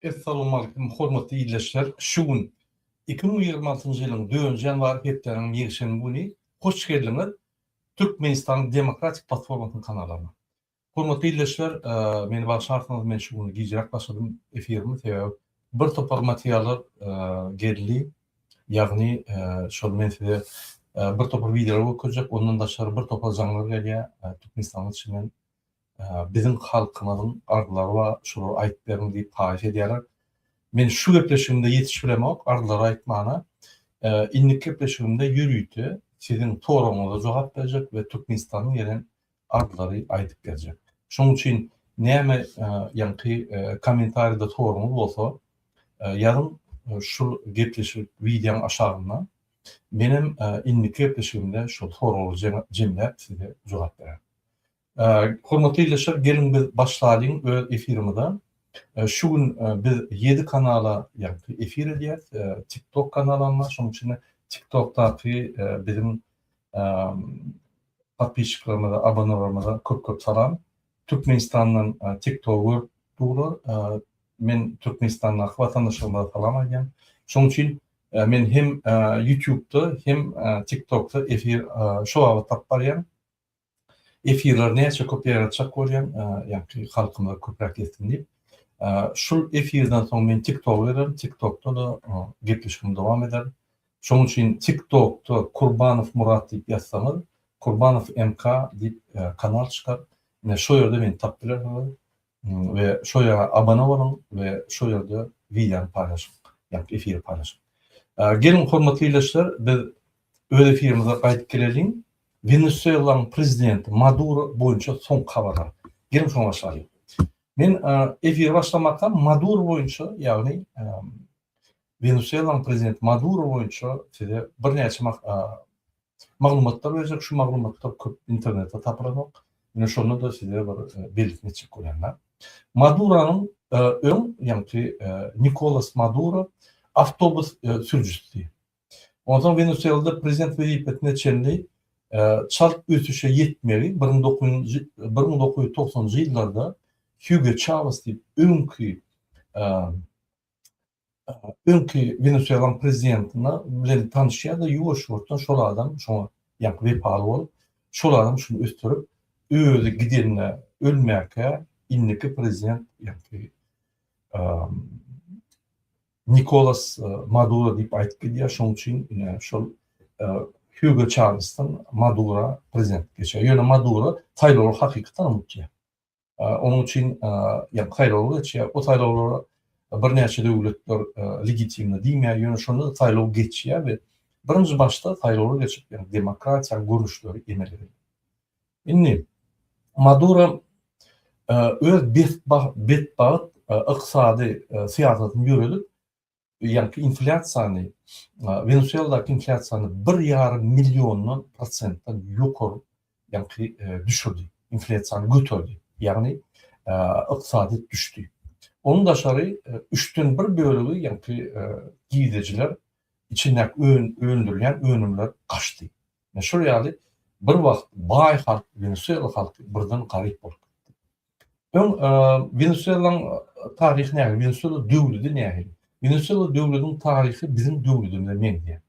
Assalamu alaikum, hormatly izleyijiler. Şu gün 2026-njy ýylyň 4-nji ýanwary hepdeniň ýigşeni güni hoş geldiňiz Türkmenistan Demokratik Platformasynyň kanalyna. Hormatly izleyijiler, meni başarsyňyz men şu gün gijrak başladym efirimi sebäbi bir topar materiallar geldi. Ýagny şol men size bir topar videolar okujak, ondan daşary bir topar jaňlar gelýär Türkmenistan içinden. Bizim halkımızın ardıları var, şunu ayıtlarını deyip paylaş ediyorlar. Men şu gepleşimde yetiştiremek, ardıları ayıtmana, inlik gepleşimde yürüyütü, sizin torununuza cevap verecek ve Türkmenistan'ın gelen ardıları ayıtıp verecek. Şunun için neyme yankı komentarida torunuz olsa, yarın şu gepleşim videonun aşağısına benim inlik gepleşimde şu torunu cemlep size cevap verir. Hormatly izleyijiler, gelin biz başlaýyn öz efirimizde. Şu gün biz 7 kanala ýa-ni efir edýäs. TikTok kanalyna, şonuň üçin TikTok'taky bizim podpisçilerimize, abonelerimize köp salam. Türkmenistan'dan TikTok'u duru. Men Türkmenistan'dan vatandaşlarıma salam edýän. Şonuň üçin men hem YouTube'da hem TikTok'ta efir şu wagt tapbarýan. Efirler näçe köp ýaratjak bolýan, ýa-ni halkymyza köpräk ýetsin diýip. Şu efirden soň men TikTok berem, TikTok'ta da gepleşigim dowam eder. Şonuň üçin TikTok'ta Kurbanow Murat diýip ýazsaňyz, Kurbanow MK diýip kanal çykar. Ine şo ýerde meni tap bilerler we şo ýerge abone boluň we şo ýerde video paylaşyň, ýa-ni efir paylaşyň. Gelin hormatly izleyijiler, biz öz efirimize gaýdyp gelelim. Venezuela'nın prezidenti Maduro boyunca son kabarlar. Gelin şuna başlayalım. Men efir başlamakta Maduro boyunca, yani Venezuela'nın prezidenti Maduro boyunca size bir näçe maglumatlar berjek. Şu maglumatlar köp internetde tapylanok. Ine şonu da size bir belirtmek bolýanlar. Maduro'nun ýa-ni Nicolas Maduro avtobus sürücüsü. Ondan Venezuela'da prezident wezipetine çenli çarp ötüşe yetmeli 1990-njy ýyllarda Hugo Chavez diýip öňkü Venezuela'nın prezidentine bilen tanışýar da ýuwaş-ýurtdan şol adam şoňa ýa-ni wepaly bolup şol adam şunu östürip özü gidenine ölmäke inniki prezident ýa-ni Nicolas Maduro diýip aýtyp gelýär. Şoň üçin şol Hugo Chavez'dan Maduro prezident geçer. Ýöne Maduro taýlary hakykatan unutýar. Onun için taýlary geçer. O taýlary bir näçe döwletler legitimli diýmeýär. Ýöne şonu taýlary geçýär we birinji başda taýlary geçip demokratiýa görnüşleri emeleri. Indi Maduro öz betbaat ykysady siýasatyny ýürüdip, ýa-ni inflasiýany, Venezuela'daky inflasiýany 1,5 milyondan prosentdan ýokary ýa-ni düşürdi. Inflasiýany götürdi. Ýagny ykysady düşdi. Onun daşary 3'ten 1 bölegi ýa-ni giýdejiler içindäki öndürilýän önümler gaçdy. Şol ýaly bir wagt baý halk, Venezuela halky birden garyp boldy. Venezuela'nın tarihi näme? Venezuela döwleti näme? Venezuela döwletiniň tarihi bizim döwletimize meňdi.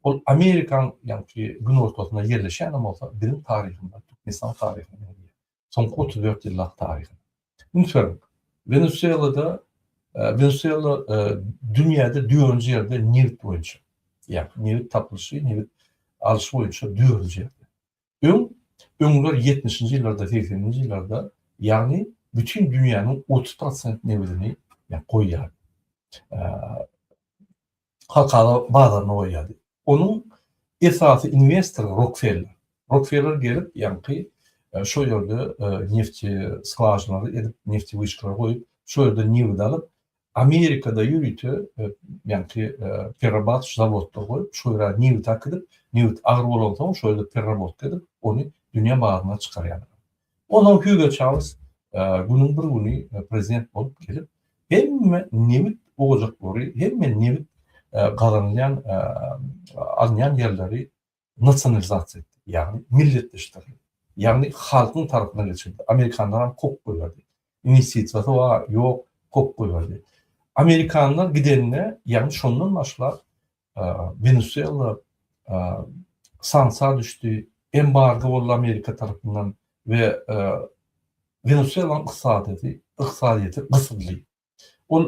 Ol Amerikan ýa-ni gün ortasyna ýerleşen bolsa, bizim tarihinde, Türkmenistan tarihinde meňdi. Soňky 34 ýyllyk tarihinde. Unutmayalım. Venezuela dünýäde 4-nji ýerde neft boýunça. Ýa-ni neft tapylyşy, neft alyş boýunça 4-nji ýerde. Öňler 70-nji ýyllarda, 80-nji ýyllarda, ýagny bütün dünýäniň 30% neftini goýýar. Halkara bazarına goýýardy. Onuň esasy investory Rockefeller. Rockefeller gelip ýa-ni şo ýerde nefti skvajinalary edip, nefti wyçkylary goýup, şo ýerde neft alyp, Amerikada ýürütip, ýa-ni perrabat zavodda goýup, şo ýere neft akydyp, neft agyr bolansoň şo ýerde perrabat edip, ony dünýä bazaryna çykarýar. Ondan Hugo Chavez günüň bir güni prezident bolup gelip, hemme neft ojaklary, hemme neft gazanýan alýan ýerleri nasionalizasiýa etdi. Ýagny milletleşdirdi. Ýagny halkyň tarabyna geçirdi. Amerikanlar kop goýardy. Investisiýasy bar, ýok, kop goýardy. Amerikanlar gidenine yani şondan başlar Venezuela sansa düştü. Embargo oldu Amerika tarafından ve Venezuela'nın iqtisadiyeti kısıtlı. O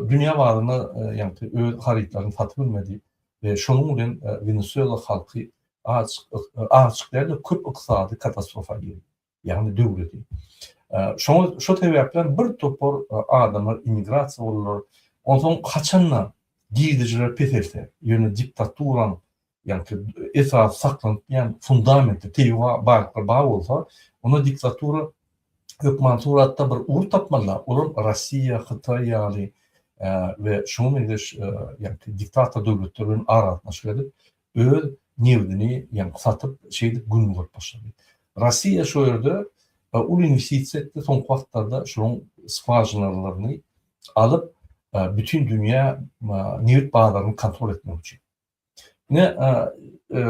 dünya varlığına yani haritalarını satı bilmedi ve şonun bilen Venezuela halkı açıklarla köp iqtisadi katastrofa girdi. Yani döwleti. Şo sebäplen bir topar adamlar immigrasiýa bolurlar. Ondan kaçanla giýdijiler peselse, ýöne diktaturan yani esas saklanyp yani fundamenti teýwa barklar bar bolsa, ona diktatura hökümanturatda bir uğur tapmalar. Olur Rossiya, Xitay ýaly ve şoňa mendeş yani diktator döwletleriniň aratnaşydy. Öz newdini yani satyp şeýdi gün bolup başlady. Rossiya şo ýerde ul investisiýa etdi soňky wagtlarda şoň skvajinalaryny alıp bütün dünya neft bağlarını kontrol etmek için. Ne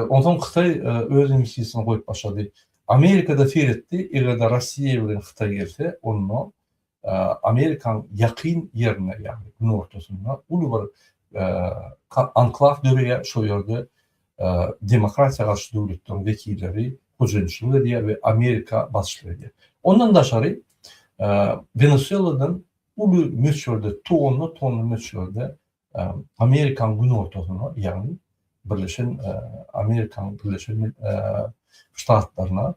ondan Xitay öz investisiýasyny goýup başlady. Amerika'da seyretti, eğer Rossiya bilen Xitay gelse, onu Amerikan yakın yerine yani gün ortasında ulu bir anklav döreğe şo ýerde demokrasiýa garşy döwletlerin vekilleri hujumçylyk edýär ve Amerika başçylyk edýär. Ondan daşary Venezuela'dan ulu möçürde tonlu möçürde Amerikan gün ortasına yani Birleşen Amerikan Birleşen Ştatlarına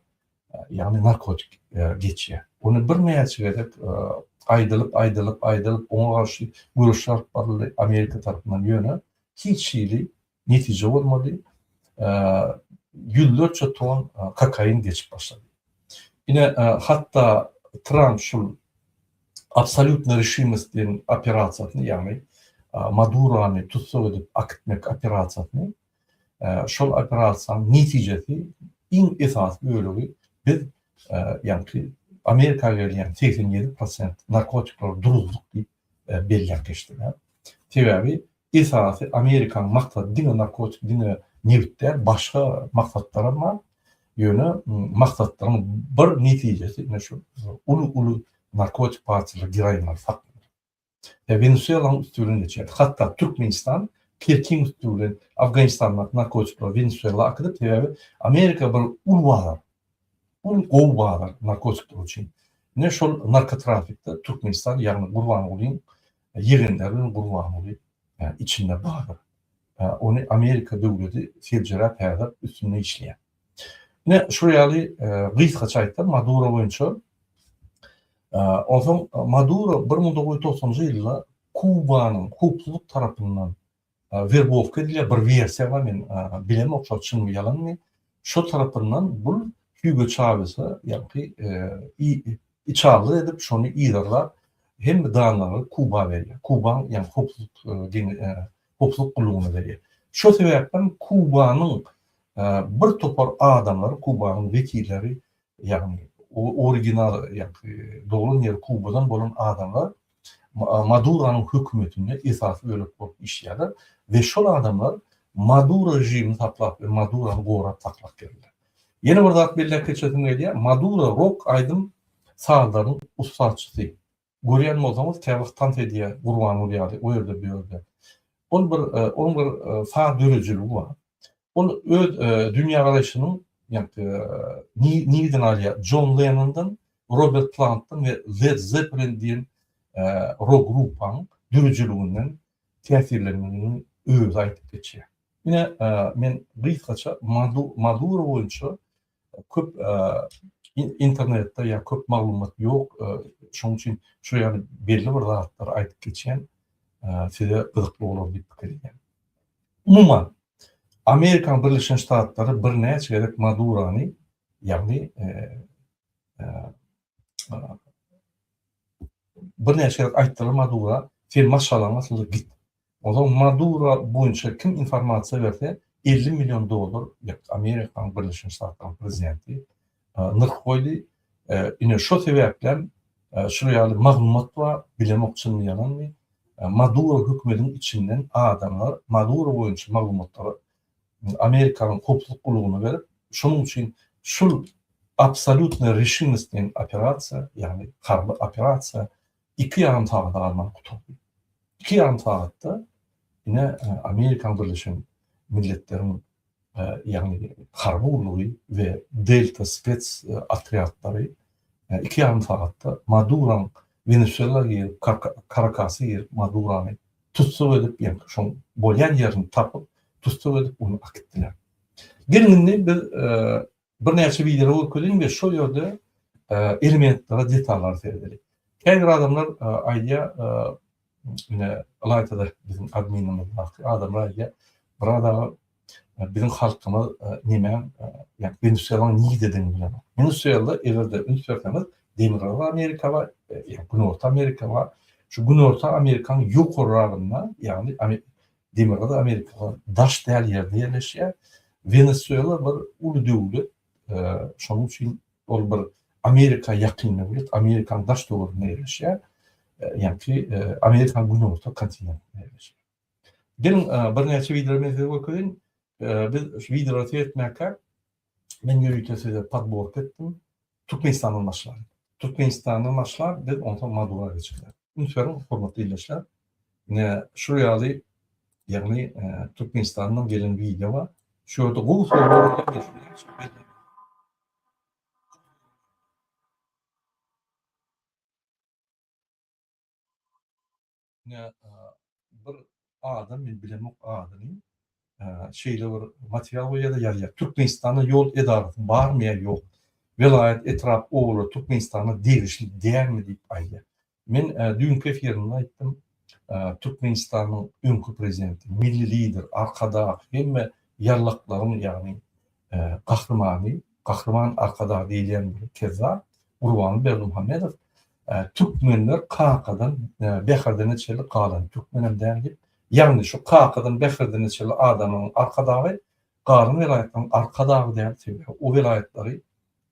yani narkotik geçiyor. Onu bir näçe aydalyp ona garşy guruşlar barly Amerika tarapyndan ýöne hiç şeýli netije bolmady. Yüzlerce ton kokain geçip başladı. Yine hatta Trump şu absolutny reşimist diýen operasiýasyny yani Maduro'ny tutsak edip akıtmak operasiýasyny şol operasiýanyň netijesi in esas bölügi biz yani Amerika verilen 87% narkotikler duruzluk diýip belgäp geçdiler. Sebäbi esasy Amerikan maksat dine narkotik dine neftler başga maksatlara ma ýöne maksatlaryň bir netijesi ne şu ulu narkotik partiler giraýlar faklar. Venezuela'nın üstünlüğünü geçer. Hatta Türkmenistan Kirkin üstünlüğü Afganistan'da narkotikler Venezuela akıdıp Amerika bir ul bağlar narkotikler için. Ne şol narkotrafikte Türkmenistan yani gurban olayım yerinde gurban olayım yani içinde bağlar. Onu Amerika devleti filcere perde üstüne işleyen. Ne şuraya gıysa çaytlar Maduro boyunca ondan Maduro 1990 yılda Kuba'nın hukukluk tarafından verbovka edilýär bir versiýa var men bilem okşap çynmy ýalanmy şo tarapyndan bu Hugo Chávez'e yani içarlı edip şonu iýerler hem danlary Kuba berýär. Kuba yani hukukluk gulugyny berýär. Şo sebäpden Kubanyň bir topar adamlar Kubanyň vekilleri yani orijinal yani doğru yer Kuba'dan bolan adamlar Maduro'nun hükümetinde esasy bölük bolup işleýärler ve şol adamlar Maduro rejimini taklap ve Maduro'nu gorap taklap geldiler. Yeni bir zat belli keçetin edýär. Maduro rok aydym sağlaryň ustaçysy. Görýän bolsaňyz täwaktan edýär gurban bolýardy o ýerde bir ýerde. On bir sağ dörejilik bar. On öz dünya garaşynyň yani niden alýar John Lennon'dan, Robert Plant'tan ve Led Zeppelin diýen rock grupanyň dürüjülüginden täsirlerinden öz aýtyp geçýär. Yine men gysgaça Maduro boýunça köp internetde ya köp maglumat ýok. Şoň üçin şu ýaly belli bir zatlar aýtyp geçýän size gyzykly bolar diýip pikirlýär. Umuman Amerikan Birleşen Ştatları bir näçe gerek Madurony yani bir näçe gerek aýtdylar Maduro sen maşallah git. O zaman Maduro boýunça kim informasiýa berse $50 milyon Amerikan Birleşen Ştatları prezidenti nırk koydu. Yine şo sebäplen şuraya maglumat var bilemek için yalanmy. Maduro hükümetinin içinden adamlar Maduro boýunça maglumatları Amerika'nın hukukluk gulugyny berip, şonuň üçin şol absolutny reşimist diýen operasiýa, yani harby operasiýa iki ýarym tagda almak tutuldy. 2,5 saatte yine Amerikan Birleşik Milletler'in yani harbi urluğu ve Delta Spets atriyatları 2,5 saatte Maduro'nun Venezuela gelip Caracas'a gelip Maduro'nu tutsu edip yani şu bolyan yerini tapıp tutsu edip onu akıttılar. Gelinde bir neçe video okudum ve şu yerde elementlere detallar verdiler. Kendi adamlar ayya yine alaytada bizim adminimiz adamlar ayya burada bizim halkımız nime yani Venezuela'nın niye dediğini bilemem. Venezuela evde Venezuela'mız Demirel Amerika var, yani Güney Orta Amerika var. Şu Güney Orta Amerika'nın yok orarında yani Demirel Amerika daş değerli yerde yerleşiyor. Venezuela bir ulu devlet, şunun için ol bir Amerika yakın devlet, Amerikan daş devletine yerleşiyor. Yani ki Amerikan Güney Orta kontinentine yerleşiyor. Gelin bir neçe videolarımızı okuyun. Biz videoları etmekle ben yürütesiyle padbork ettim. Türkmenistan'ın maçları. Türkmenistan'ın maçlar biz ondan Maduro'ya geçirdiler. Ünfer'in formatı iyileşler. Yine şuraya alayım. Yani Türkmenistan'dan gelen bir video var. Şurada bu soruları geçiyor. Yine bir adam, ben bilemem adını şeyle bir materyal ya da yarıya. Türkmenistan'a yol edarı var mı ya yok. Velayet etraf oğlu Türkmenistan'a değişli değer mi deyip ayya. Ben dünkü efirinde aytdım. Türkmenistan'ın önkü prezidenti, milli lider, arkada hem yarlakların yani kahraman arkada deyilen bir keza Urvan Bermuhamedov Türkmenler Kakadan Bekir'den içeri kalan Türkmenim denilip yani şu Kakadan Bekir'den içeri adamın arkadağı Karın vilayetinin arkadağı denilip o vilayetleri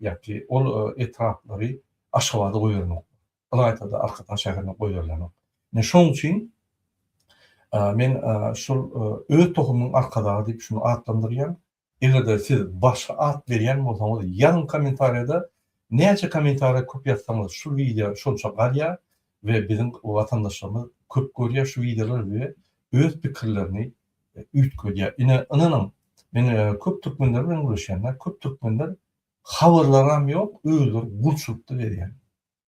yani o etrafları aşağıda koyuyorlar. Vilayette de arkadan şehrine koyuyorlar. Ne şunun için men şu öğüt tohumunun arkadağı deyip şunu adlandırıyorum. Eğer de siz başka ad veren olsanız yan komentariyada nece komentarya köp yazsanız şu video şunça galya ve bizim vatandaşlarımız köp görüyor şu videoları ve öğüt fikirlerini üyt görüyor. Yine inanın men köp Türkmenlerle uğraşanlar köp Türkmenler haberlerim yok öğütler gurçulukta veriyor.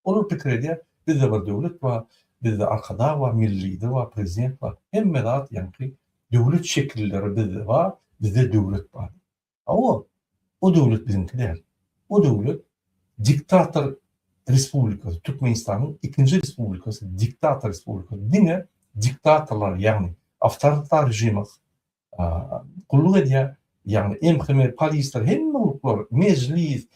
Onun fikri bizde bir devlet var. Bizde arkada var, milli lider var, prezident var. Hem medat yani devlet şekilleri bizde var, bizde devlet var. Ama o devlet bizimki değil. O devlet diktatör respublikası, Türkmenistan'ın ikinci respublikası, diktatör respublikası. Yine diktatörler yani avtoriter rejimi kulluk ediyor. Yani emkime polisler, hem muluklar, meclis,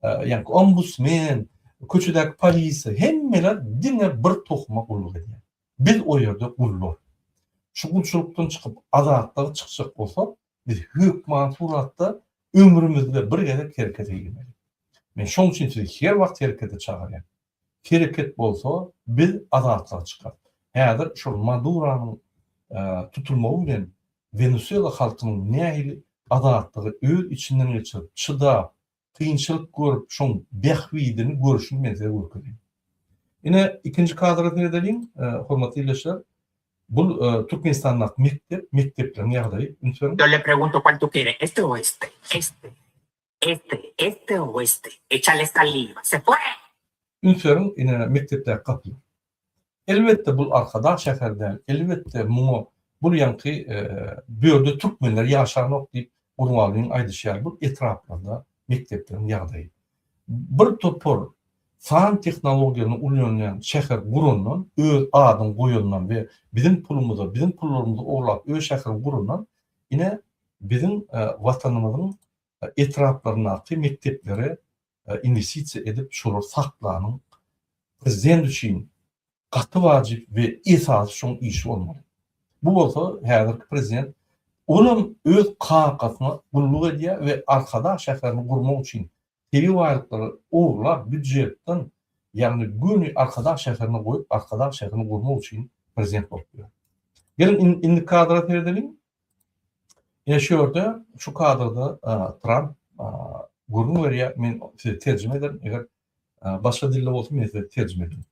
yani ombudsman, köçüdäki polisi hemmeler dine bir tohuma kulluk ediyor. Biz o yerde kulluk. Şu kulçuluktan çıkıp azatlığa çıkacak olsak, biz hükman suratda ömrümüzde bir gede harekete girmeliyiz. Men şoň üçin sizi her wagt harekete çağırýan. Hareket bolsa biz azatlyğa çıkar. Häzir şu Maduro'nun tutulmagy bilen Venezuela halkynyň nähili azatlygy öz içinden geçirip çydap kıyınçılık görüp şoň behwidini görüşini men size görkezýän. Yine ikinci kadra edelim, hormatly izleyijiler. Bu Türkmenistan'da mekteplerin ýagdaýy. Yo le pregunto cuál tú quieres, este o este, este o este. Échale saliva. Se fue. Ünferin yine mektepler kapılı. Elbette bu arkada şeherden, elbette bu yankı bölde Türkmenler yaşanok deyip Urval'ın aydışyar bu etraflarda mekteplerin ýagdaýy. Bir topor fan teknologiýasyny ulanýan şäher gurundan öz adyny goýulnan we bizim pullarymyzy oglap öz şäher gurundan ine bizim watanymyzyň etraflaryna mekteplere investisiýa edip şolar saklanyň prezident üçin gaty wajyp we esasy şoň işi bolmaly. Bu bolsa häzirki prezident onun öz kakasyna gulluk edýär we arkada şäherini gurmak üçin tebi waýlykları oglap büdjetden yani günü arkada şäherini goýup arkada şäherini gurmak üçin prezident bolýar. Gelin indi kadra edelim. Şu ýerde şu kadrada Trump gurnu berýär. Men size terjime ederim. Eger başga dilde bolsa men size terjime ederim.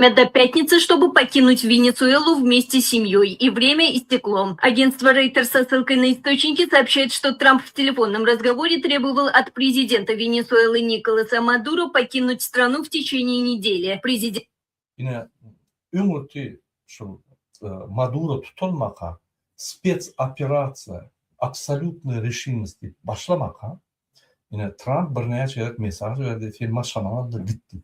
До пятницы, чтобы покинуть Венесуэлу вместе с семьей, и время истекло. Агентство Reuters со ссылкой на источники сообщает, что Трамп в телефонном разговоре требовал от президента Венесуэлы Николаса Мадуро покинуть страну в течение недели. Президент Yine ümürtü şu Maduro tutulmaka, spets operatsiya, absolutny rejimist başlamaka, yine Trump bir näçe mesaj berdi, film şanana gitdi.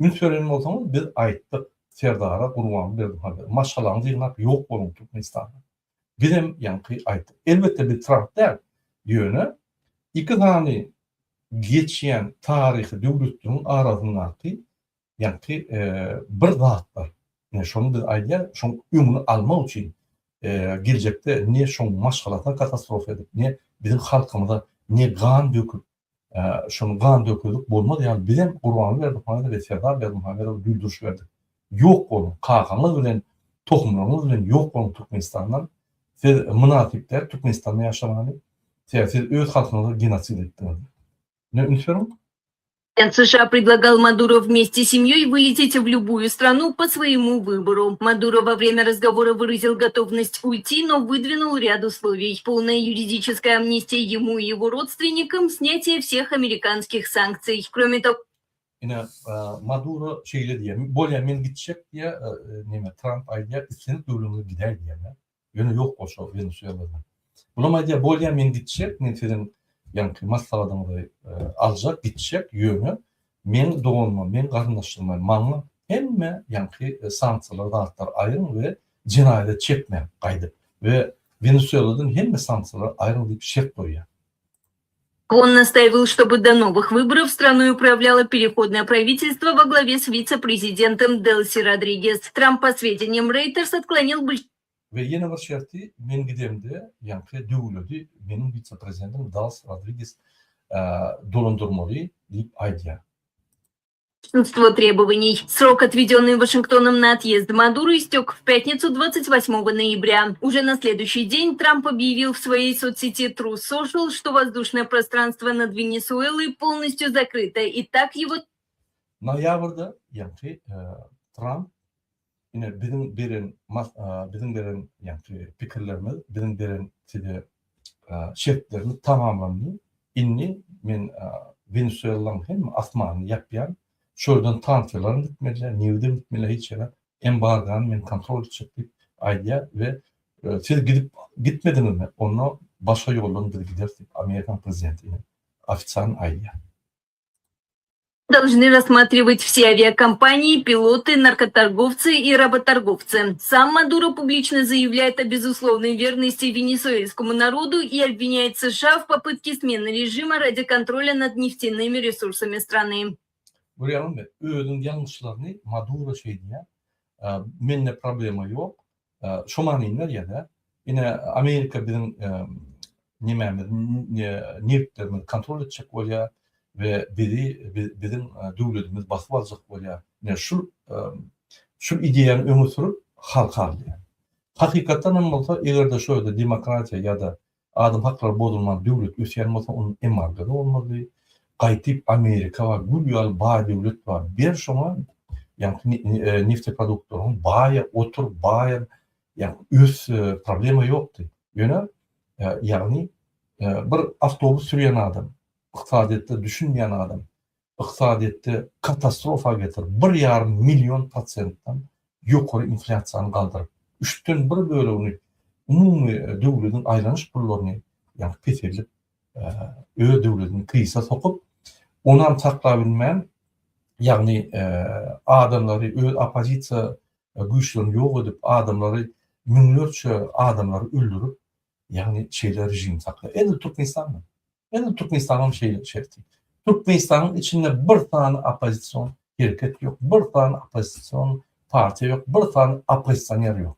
Ün söylenen bolsaňyz biz aýtdyk, Serdara Gurban berdi. Maşalaňyz ýygnap ýok bolup Türkmenistanda. Bizim ýanky aýtdyk. Elbette bir Trump däl, ýöne iki tane geçýän taryhy döwletleriň arasyndaky ýanky bir zat bar. Yani şonu biz aýdýar, şoň öňüni almak üçin geljekde ne şoň maşgalata katastrofa edip, ne bizim halkymyza ne gan döküp, şonu gan döküldük bolmady. Yani bizim Gurban berdi, we Serdar Berdimuhammedow güldürüş berdi. Ýok bolun, kakamyz bilen, tohumlarymyz bilen ýok bolun Türkmenistandan. Siz münafipler Türkmenistanda ýaşamany, siz öz halkyňyzy genosid etdiňiz. Ne ünsürüm? США предлагал Мадуро вместе с семьей вылететь в любую страну по своему выбору. Мадуро во время разговора выразил готовность уйти, но выдвинул ряд условий. Полная юридическая амнистия ему и его родственникам, снятие всех американских санкций. Кроме того, Yine Maduro şeyle diye, bolya men gitjek diye, Trump aýdýar, islenip döwlüňize gider diye. Ýöne ýok bolsa Venezuelada. Bulam aýdýar, bolya men gitjek, men sizin ýanky maslahatyňyzy aljak, gitjek ýöne, men doganma, men garyndaşlarma, maňa hemme ýanky sanksiýalar zatlar aýryň we jinaýat çekmän gaýdyp we Venezueladan hemme sanksiýalar aýryň diýip şert goýýar. он настаивал, чтобы до новых выборов страной управляло переходное правительство во главе с вице-президентом Делси Родригес. Трамп, по сведениям Reuters, отклонил большинство. Ve yine bir şerti men gidemde ýanky döwleti meniň vice-prezidentim Delsi Rodriguez dolundurmaly diýip aýdýar. Большинство требований. Срок, отведенный Вашингтоном на отъезд Мадуро, истек в пятницу 28 ноября. Уже на следующий день Трамп объявил в своей соцсети True Social, что воздушное пространство над Венесуэлой полностью закрыто, и так его... Noýabrda ýanky Trump yine bizim beren ýanky pikirlerimiz, bizim beren şertlerimiz tamamlandy. Inni men Venezuela'nın hem asmanyny ýapýan, şuradan tansiýalaryny gitmediler, newde gitmediler, hiç ýere embargan men kontrol edip diýip aýdýar we siz gitmedinizmi? Onu başga ýoldan bir gidersiz diýip Amerikan prezidentine ofitsial aýdýar. Должны рассматривать все авиакомпании, пилоты, наркоторговцы и работорговцы. Сам Мадуро публично заявляет о безусловной верности венесуэльскому народу и обвиняет США в попытке смены режима ради контроля над нефтяными ресурсами страны. Buraya özün yanlışlarını Maduro diye, menle problema yok. Şomaniyinler ya da yine Amerika bizim neftlerimizi kontrol edecek olya ve bizim döwletimiz basıp alacak olya. Yani şu ideýany öňe sürüp halka alýar. Hakykatdan hem bolsa egerde şöyle demokratiya ya da adam hakları bozulman döwlet ösýän bolsa onun embargoda bolmaly. Gaýtyp Amerika var, gülýal baý döwlet var. Bir şoňa ýanky neft produktlaryň baýa oturup baýa öz problema ýokdy. Ýöne ýagny bir awtobus sürýän adam, ykdysadyatda düşünmeýän adam, ykdysadyatda katastrofa getirip 1,5 milyon prosentdan ýokary inflasiýany galdyryp, 3den 1 bölegini umumy döwletiň aýlanyş pullaryny ýanky peselip öz döwletini kryza sokup ondan saklabilmän ýagny adamlary öz opozisiýa güýçlerini ýok edip adamlary müňlerçe adamlary öldürüp ýagny şeýle rejim saklaýar. Endi Türkmenistanyň şerti. Türkmenistanyň içinde bir tane opozisiýon hereket ýok, bir tane opozisiýon partiýa ýok, bir tane opozisioner ýok.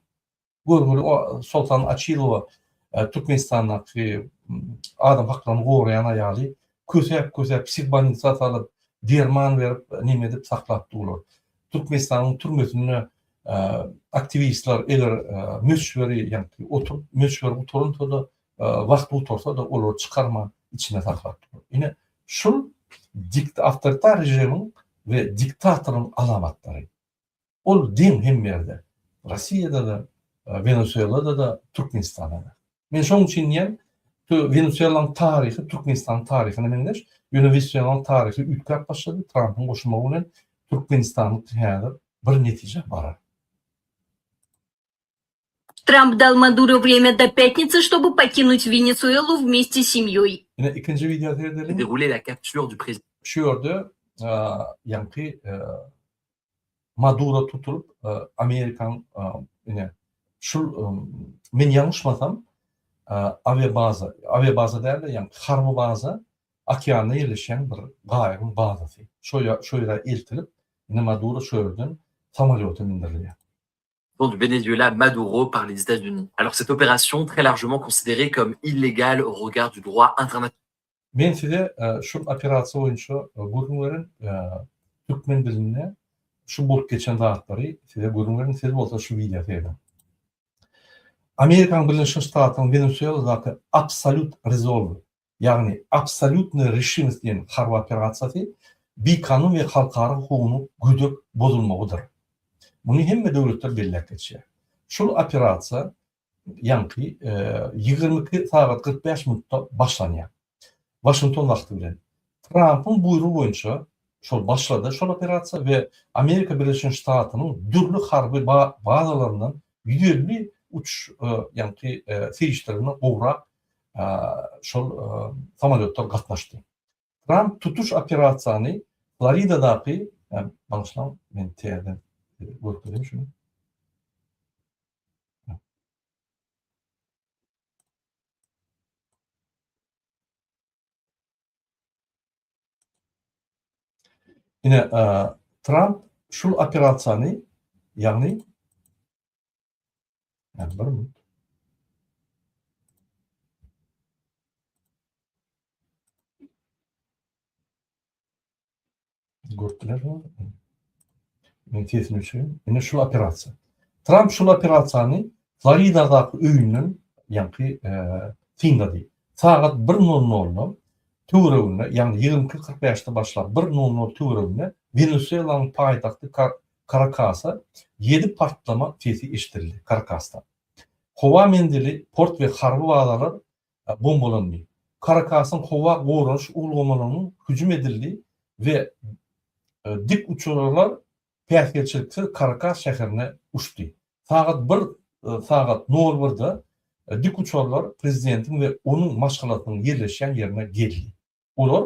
Gurgul Sultan Açylowa Türkmenistandaky adam haklaryny gorayan aýaly kösep psihbanitsat alıp derman berip nime edip saklapdy ular. Türkmenistanyň türmesine aktivistler eger möşweri ýanky möşwer Torontoda wagt otursa da olar çykarma içine saklapdy. Ine şu awtoritar rejimiň we diktatoryň alamatlary. ol din hem yerde. Rossiyada da, Venezuela'da da, Türkmenistan'da da. Men şoň üçin ýa Venezuela'nın tarihi, Türkmenistan tarihine mendeş, Venezuela'nın tarihi ütkap başladı. Trump'ın koşulmağı bilen Türkmenistan'ın häzir bir netije barar. Трамп дал Мадуро время до пятницы, чтобы покинуть Венесуэлу вместе с семьей. Yine ikinci video edelim. Dérouler la capture du président. Şu yerde yankı Maduro tutulup Amerikan yine şu men yanlışmasam aviabaza derler yani harbi baza okeanda yerleşen bir gayrın bazası. Şöyle eltilip yine Maduro şöyle samolyota bindiriliyor. Du Venezuela, Maduro par les États-Unis. Alors cette opération, très largement considérée comme illégale au regard du droit international. Ben size şu operasyon boyunca görünlerin Türkmen diline şu bulup geçen dağıtları size görünlerin siz olsa şu video verin. Amerikan Birleşmiş Ştatlarının Venezuela'daki absolut resolve yani absolutny reşim diyen harp operasyası bir kanun ve halkara hukukunu güdüp bozulmalıdır. Bunu hemme devletler belirlek geçiyor. Şu operasiya yankı 22 saat 45 minutta başlanıyor. Washington vakti bilen. Trump'ın buyruğu boyunca şol başladı şol operasiya ve Amerika Birleşmiş Ştatlarının dürlü harbi bazalarından yüzlü uç yankı seyircilerine uğrak şol samolyotlar gatnaştı. Trump tutuş operasyonu Florida'daki bağışlan men terden görüp şunu. Yine Trump şu operasyonu yani bir mi? Gördüler mi? Ben tesini uçurayım. Yine şu operasyon. Trump şu operasyonu Florida'daki öyünün yani Fin'de değil. Saat 1:00'da Tuğrevine yani 20:45'te başlar 1:00 Tuğrevine Venezuela'nın payitahtı Caracas'a 7 partlama sesi eşitirildi Caracas'ta. Hova mendili, port ve harbi bağlar bombalandı. Caracas'ın hova korunuş uygulamalarının hücum edildi ve dik uçurlar piyasgerçilikte Caracas şehrine uçtu. Saat 01'da dik uçurlar prezidentin ve onun maşgalatının yerleşen yerine geldi. Onlar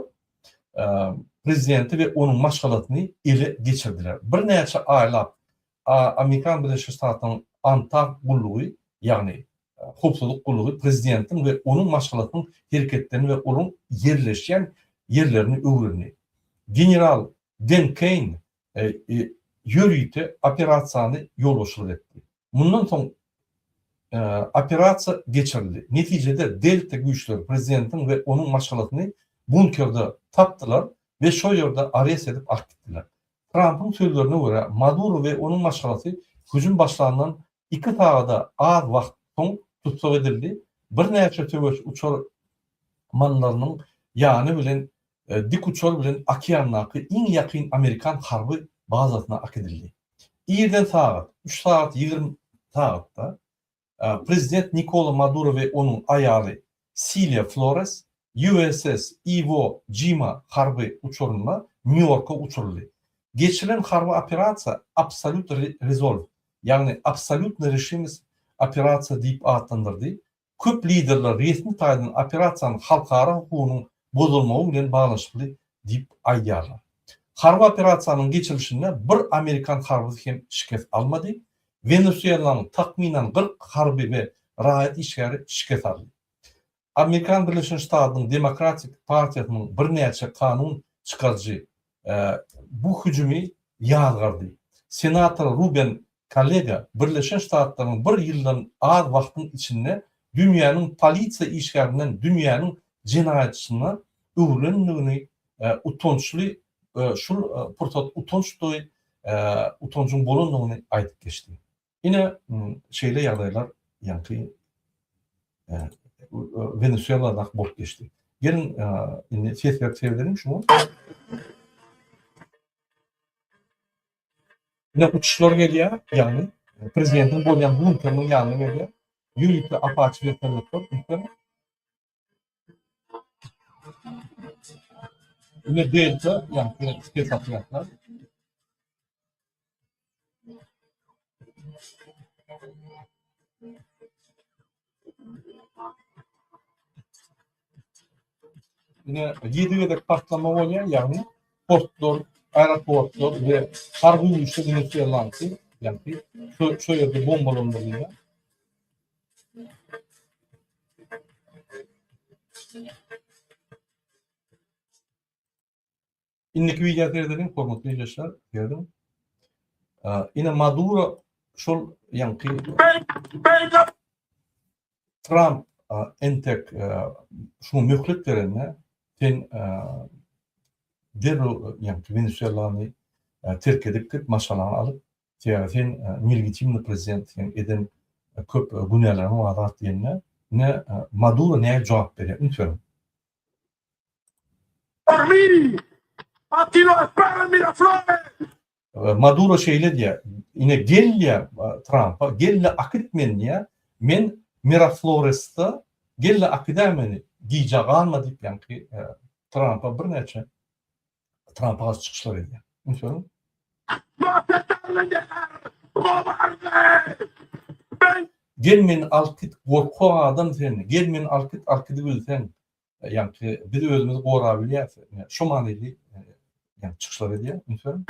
prezidenti ve onun maşgalatını ele geçirdiler. Bir neçe aylap Amerikan Birleşik Ştatlarının Antar Kulluğu yani Hopsuluk Kulluğu prezidentin ve onun maşgalatının hareketlerini ve onun yerleşen yerlerini öğrendi. General Dan Kane yürüyüte operasyonu yol başladı etti. Bundan sonra operasiya geçirildi. Neticede Delta güçleri prezidentin ve onun maşgalatını bunkerde taptılar ve şu yerde arrest edip aktiftiler. Trump'ın sözlerine göre Maduro ve onun maşgalatı hücum başlarından 2 tağda ağır vaxt son tutsak edildi. Bir neçe tövbeç uçurmanlarının yani bilen dik uçur bilen okeandaki en yakın Amerikan harbi bazasına akidildi. İyiden saat 3 saat 20 saatte Prezident Nicolas Maduro ve onun ayağı Celia Flores USS Iwo Jima harbi uçurumla New York'a uçuruldu. Geçilen harbi operasiya absolut resolve yani absolut reşimiz operasiya deyip adlandırdı. Köp liderler resmi taydan operasiyanın halkara hukukunun bozulmağı bilen bağlantılı deyip ayyarlar. Harbi operasiyanın geçilişinde bir Amerikan harbisi hem şikayet almadı. Venezuela'nın takminen 40 harbi ve rahat işgari şikayet aldı. Amerikan Birleşmiş Ştatlarının Demokratik Partiyasının bir neçe kanun çıkarıcı bu hücumu yağdırdı. Senator Ruben Kallega Birleşmiş Ştatlarının bir yıldan ağır vaktin içinde dünyanın polisiya işgarinden dünyanın cinayetçisinden öğrendiğini utançlı şu portat utançlı utancın bulunduğunu aytıp geçti. Yine şeyle yağdaylar yankı Venezuela'da bort geçti. Gelin yine ses verip sevebilirim şunu. Yine uçuşlar geliyor yani. Prezidentin bolyan Bunker'ın yanına geliyor. Yürüyüp Apache vertolyotlar. Yine Delta yani skeç atacaklar. Yine 7 yedek patlama oluyor yani portlar, aeroportlar ve harbi yürüyüşler Venezuela'nınki yani şu yerde bombalandırılıyor. İndiki videolardan formatlı yaşlar gördüm. Yine Maduro şol yani Trump entek şu mühletlerine sen derro yani Venezuela'nı terk edip maşalarını alıp sen nilgitimli prezident yani eden köp günahlarını vaat diyenler ne Maduro neye cevap veriyor? Lütfen. Maduro şeyle diye yine gel ya Trump'a gelle akıtmen diye men Miraflores'ta gelle akıdameni diyeceği almadı yani ki Trump'a bir neçe Trump'a az çıkışlar ediyor. Lütfen. Gelmeyin alkıt korku adam sen. Gelmeyin alkıdı bilsen. Yani biz özümüzü koruyabiliyoruz. Yani şu maneli yani çıkışlar ediyor. Lütfen.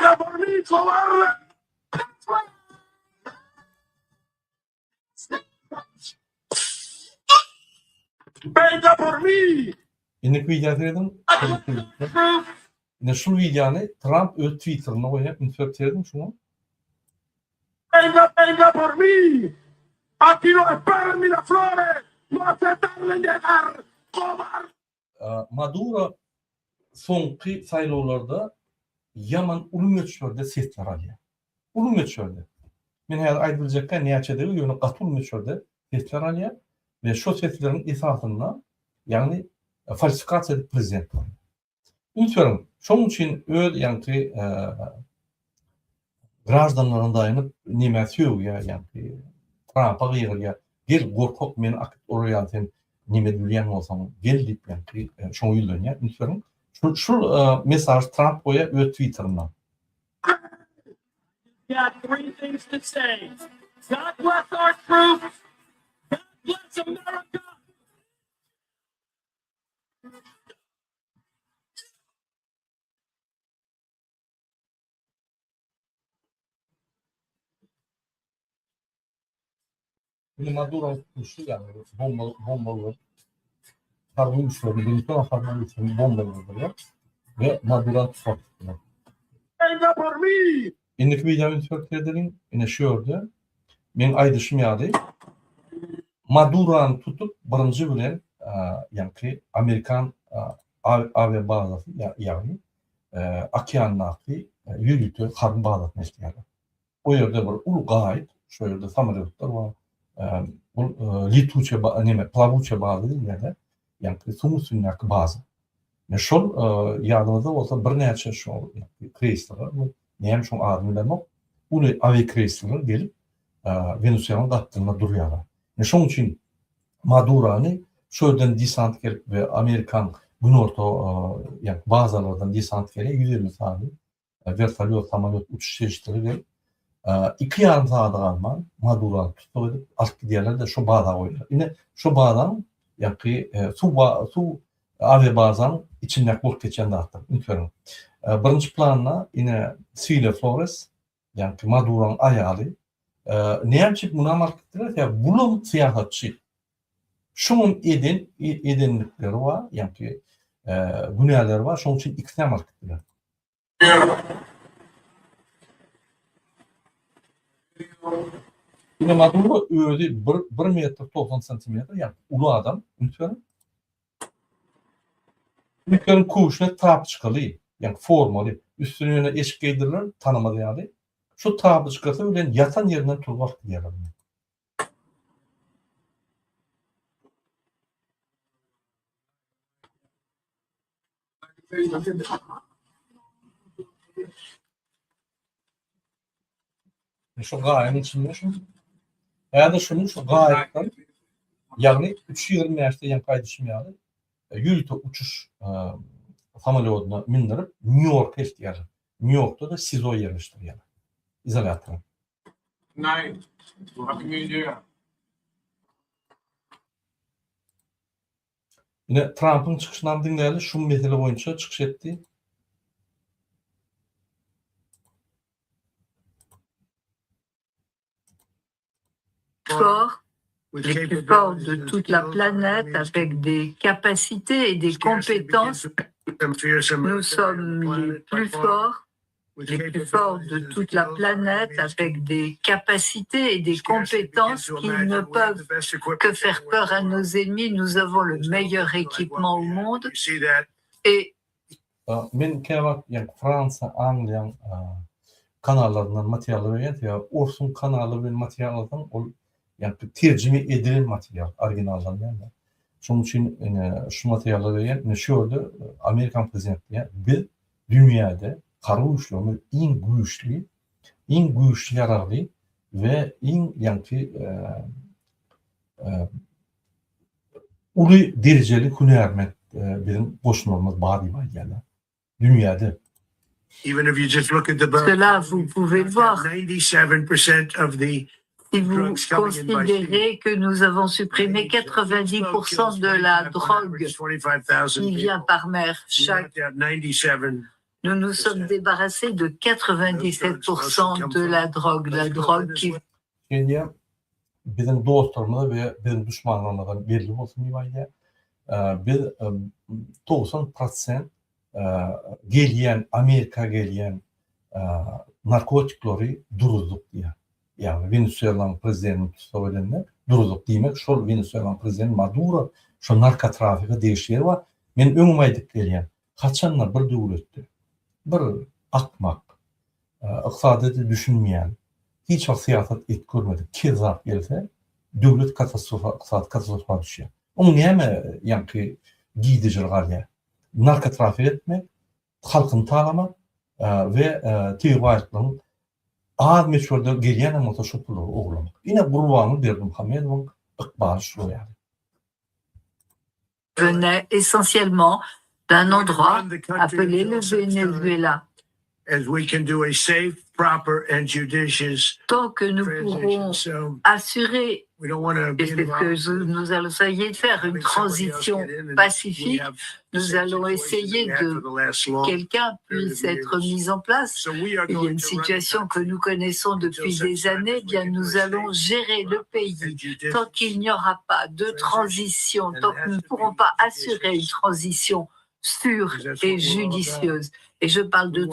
Venga por mí. İndiki videolardan yine şu videonu Trump öz Twitter'ına koyup infektedim şunu. Venga por mí. Aquí no esperan Miraflores. No se tarden llegar. Maduro sonki saylovlarda yaman ulum ölçülerde sesler alıyor. Ulum ölçülerde. Men her aydılacakka niyaçedeki yönü katılım ölçülerde sesler alıyor. Ve şu seslerin esasında yani falsifikasyon edip prezident var. Lütfen, şunun için öyle yani gражданların dayanıp nimet yok ya yani Trump'a gıyırga gel korkak meni akıt oraya sen nimet bilen olsam gel deyip yani şunu yıldan ya lütfen. Şu mesaj Trump koya öz Twitter'ından. Got three things to say. God bless our troops. God bless America. Yine Maduro kuşu yani bombalı harbi uçları Venezuela harbi uçları bombalı ve Maduro tutuyor. Venga por mí. İndiki videonun Türklerinin yine şu orada men aydışım yadı. Maduro'nu tutup birinci bilen yani Amerikan AV bazası yani Akiyan'daki yürütü harbi bağlatma istiyorlar. O yerde bir ulu gayet şu yerde samarotlar var. Lituçe neme plavuçe bazı yerler yani Sumusunyak bazı. Ne şol yardımda olsa bir neçe şol kreisler bu neyim şu adımlar mı? Ulu AV kreisler gelip Venezuela'nın kattığında duruyorlar. Ne şunun için Maduro'nu şuradan desant gelip ve Amerikan Güneydoğu yani bazılardan desant gelip 120 saniye vertolyot samolyot uçuş çeşitleri gelip 2 yarım saat kalman Maduro'nu tutup edip alt gidiyorlar da şu bağda koyuyorlar. Yine şu bağdan yani su AV bazanın içinden kurt geçen de attım. Lütfen. Birinci planla yine Sile Flores yani Maduro'nun ayağı neyemçik buna marketler ya bulum siyahatçı. Şunun edinlikleri var yani günahları var. Şunun için ikna marketler. Yine Maduro öyle 1 metre 90 santimetre yani ulu adam. Lütfen kuşuna tap çıkalıyor. Yani formalı. Üstüne yöne eşik giydirirler tanımadı yani. Şu tabı çıkarsa öyle yatan yerinden turmak diyorlar. Şu gayenin içinde şu. Yani şunu şu gayetten yani 320 yaşta yan kaydışım yani. Yürütü uçuş samolyotuna mindirip New York'a ihtiyacı. New York'ta da SIZO yerleştir yani. İzolatörü. Night. Happy New Year. Yine Trump'ın çıkışından dinleyelim. Şu mesele boyunca çıkış etti. Forts, les plus forts de toute la planète, avec des capacités et des compétences. Nous sommes les plus forts de toute la planète, avec des capacités et des compétences qui ne peuvent que faire peur à nos ennemis. Nous avons le meilleur équipement au monde. Et Ben kevat yani Fransa, Anglia kanallarından materyal veriyor ya Orsun kanalı ve materyallardan yani tercüme edilen materyal orijinaldan yani. Şunun için şu materyalları veriyor. Ne şöyle Amerikan prezidenti ya bir dünyada kara güçlü, en güçlü yararlı ve en yani ulu dereceli hünermet bizim boşunmamız badi var yani. Dünyada. cela, vous pouvez le voir. Si vous considérez que nous avons supprimé 90% de la drogue qui vient par mer, nous nous sommes débarrassés de 97% de la drogue qui Şimdi bizim dostlarımıza ve bizim düşmanlarımıza belli olsun diye biz 90% gelen Amerika gelen narkotikleri durduk diye. Yani Venezuela'nın prezidenti söylenene durduk demek. Şu Venezuela'nın prezidenti Maduro şu narkotrafiki değişiyor var. Men öňüme gelen kaçanlar bir döwletdi. Bir akmak, iqtisadi düşünmeyen, hiç siyaset et görmedik. Kezap gelse döwlet katastrofa, iqtisadi katastrofa düşüyor. Onu näme yani giydicil galya? Narkotrafik etmek, halkını tağlamak ve tüybaylıkların ağır meşhurda gelen ama şopulu oğlamak. Yine Burvan'ı Berdim Hamedov'un ıkbalı şu yani. venait essentiellement d'un endroit appelé le Venezuela. Tant que nous pourrons assurer, et c'est ce que nous allons essayer de faire, une transition pacifique, nous allons essayer de quelqu'un puisse être mis en place. Il y a une situation que nous connaissons depuis des années, bien nous allons gérer le pays. Tant qu'il n'y aura pas de transition, tant que nous ne pourrons pas assurer une transition sûre et judicieuse, et je parle de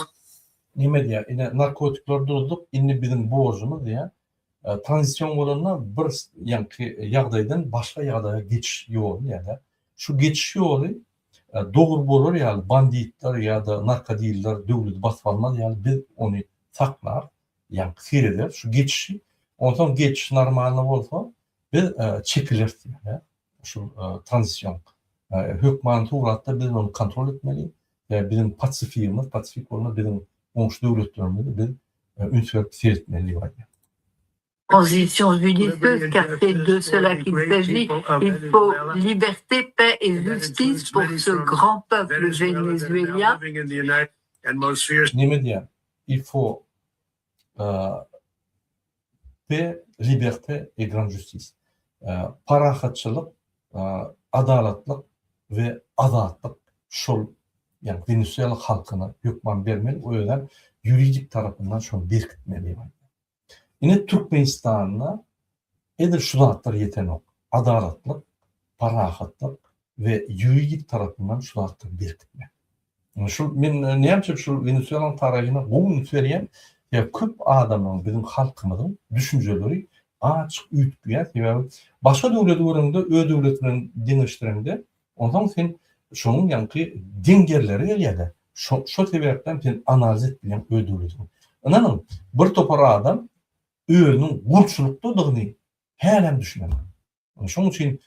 Nime diye, yine narkotikler durduk, inni bizim borcumuz diye transisyon olanına bir yağdaydan başka yağdaya geçiş yolu yani. Şu geçiş yolu doğru bolur yani banditler ya da narkodiller devlet basmaz yani biz onu saklar yani seyreder şu geçişi ondan geçiş normalde olsa biz çekilir yani şu transisyon hükümet uğratta biz onu kontrol etmeli bizim pasifik olma bizim komşu devletlerimizi biz ünsüp seyretmeli var yani. Transition judicieuse, car c'est de cela qu'il s'agit. Il faut liberté, paix et justice pour ce grand peuple vénézuélien. Il faut paix, liberté et grande justice. Parahatçılık, adaletlik ve adaletlik şol yani Venezuela halkına hükmen vermeli. O yüzden yuridik tarafından şunu berkitmeli var. Yine Türkmenistan'la edir şu zatlar yeten ok. Adaletlik, parahatlik ve yuridik tarafından şu zatlar berkitme. Şu men ne yapacağım şu Venezuela'nın tarihine bu söyleyeyim ya köp adamın bizim halkımızın düşünceleri açık ütüyor ve başka devletlerinde ö devletlerin dinleştirinde ondan sen şunun yankı dengerleri geldi. Şu sebepten sen analiz etmeyen ö devletini. Anladın bir topar adam ö'nün gurçulukluğunu halen düşünemem. Şunun için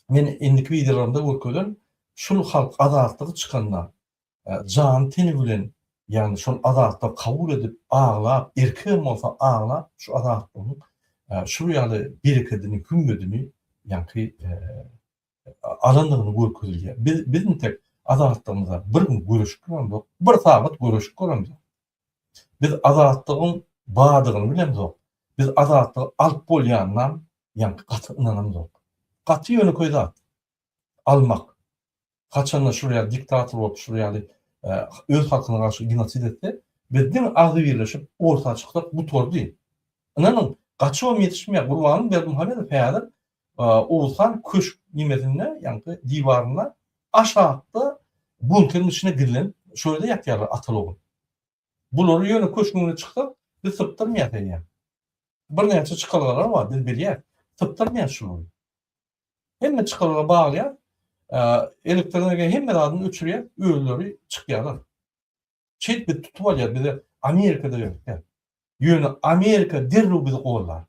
men endiki videolarımda görkölüm şu halk adaletli çıkanlar can teni bilen Yani şu adaletleri kabul edip ağlap, erken olsa ağlap, şu adaletlerin şuryalı bereketini, hümmedini yani alandığını görközülüyor. Bizim tek adaletlerimize bir gün görüşüp göremiz, bir saat görüşüp göremiz. Biz adaletlerin bağdığını bilemiz. Biz adaletleri alıp bolyandan yani katı inanamız. Katı yönü koydu almak. Kaçanla şuraya diktatör olup şuraya öz halkına karşı genosid etti. Bizden ağzı birleşip ortaya çıktık bu tor değil. İnanın kaçıyorum yetişmeye kurbanım Berdimuhamedov feyadır. Oğuzhan köşk nimetine yani divarına aşağıda bunkerin içine girilen şöyle yatıyorlar ataloğun. Bunları yönü köşkününe çıktı biz sıptırmayat yani. Bir neyse çıkarlar var biz bir yer. Sıptırmayat şunu. Hem çıkarlara bağlayan elektronika hem adını uçuruyor, öğüleri çıkıyorlar. Çet bir tutup alıyor, bir de Amerika'da yok. Yönü Amerika derru bizi kovarlar.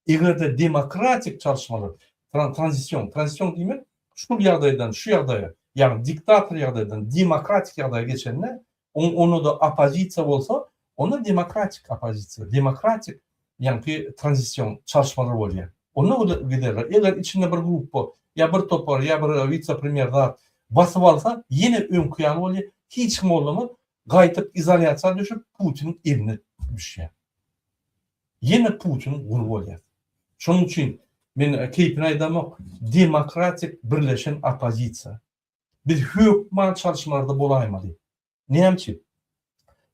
Eğer de demokratik çalışmalar, transisyon değil mi? Şu yerdaydan şu yerdaya, yani diktatör yerdaydan demokratik yerdaya geçenler, onu da apozisiya olsa, onu demokratik apozisiya, demokratik yani transisyon çalışmalar oluyor. Onu giderler. Eğer içinde bir grup ya bir topar ya bir vice-premier basıp alsa yine önkıyan oluyor. Hiç kim olmalı gayet izolasyona düşüp Putin'in eline düşüyor. Yine Putin'in grubu oluyor. Şunun için ben keyfine aydamak demokratik birleşen opozisiya. Biz hükman çalışmalarda bolaymalı. Neyem ki?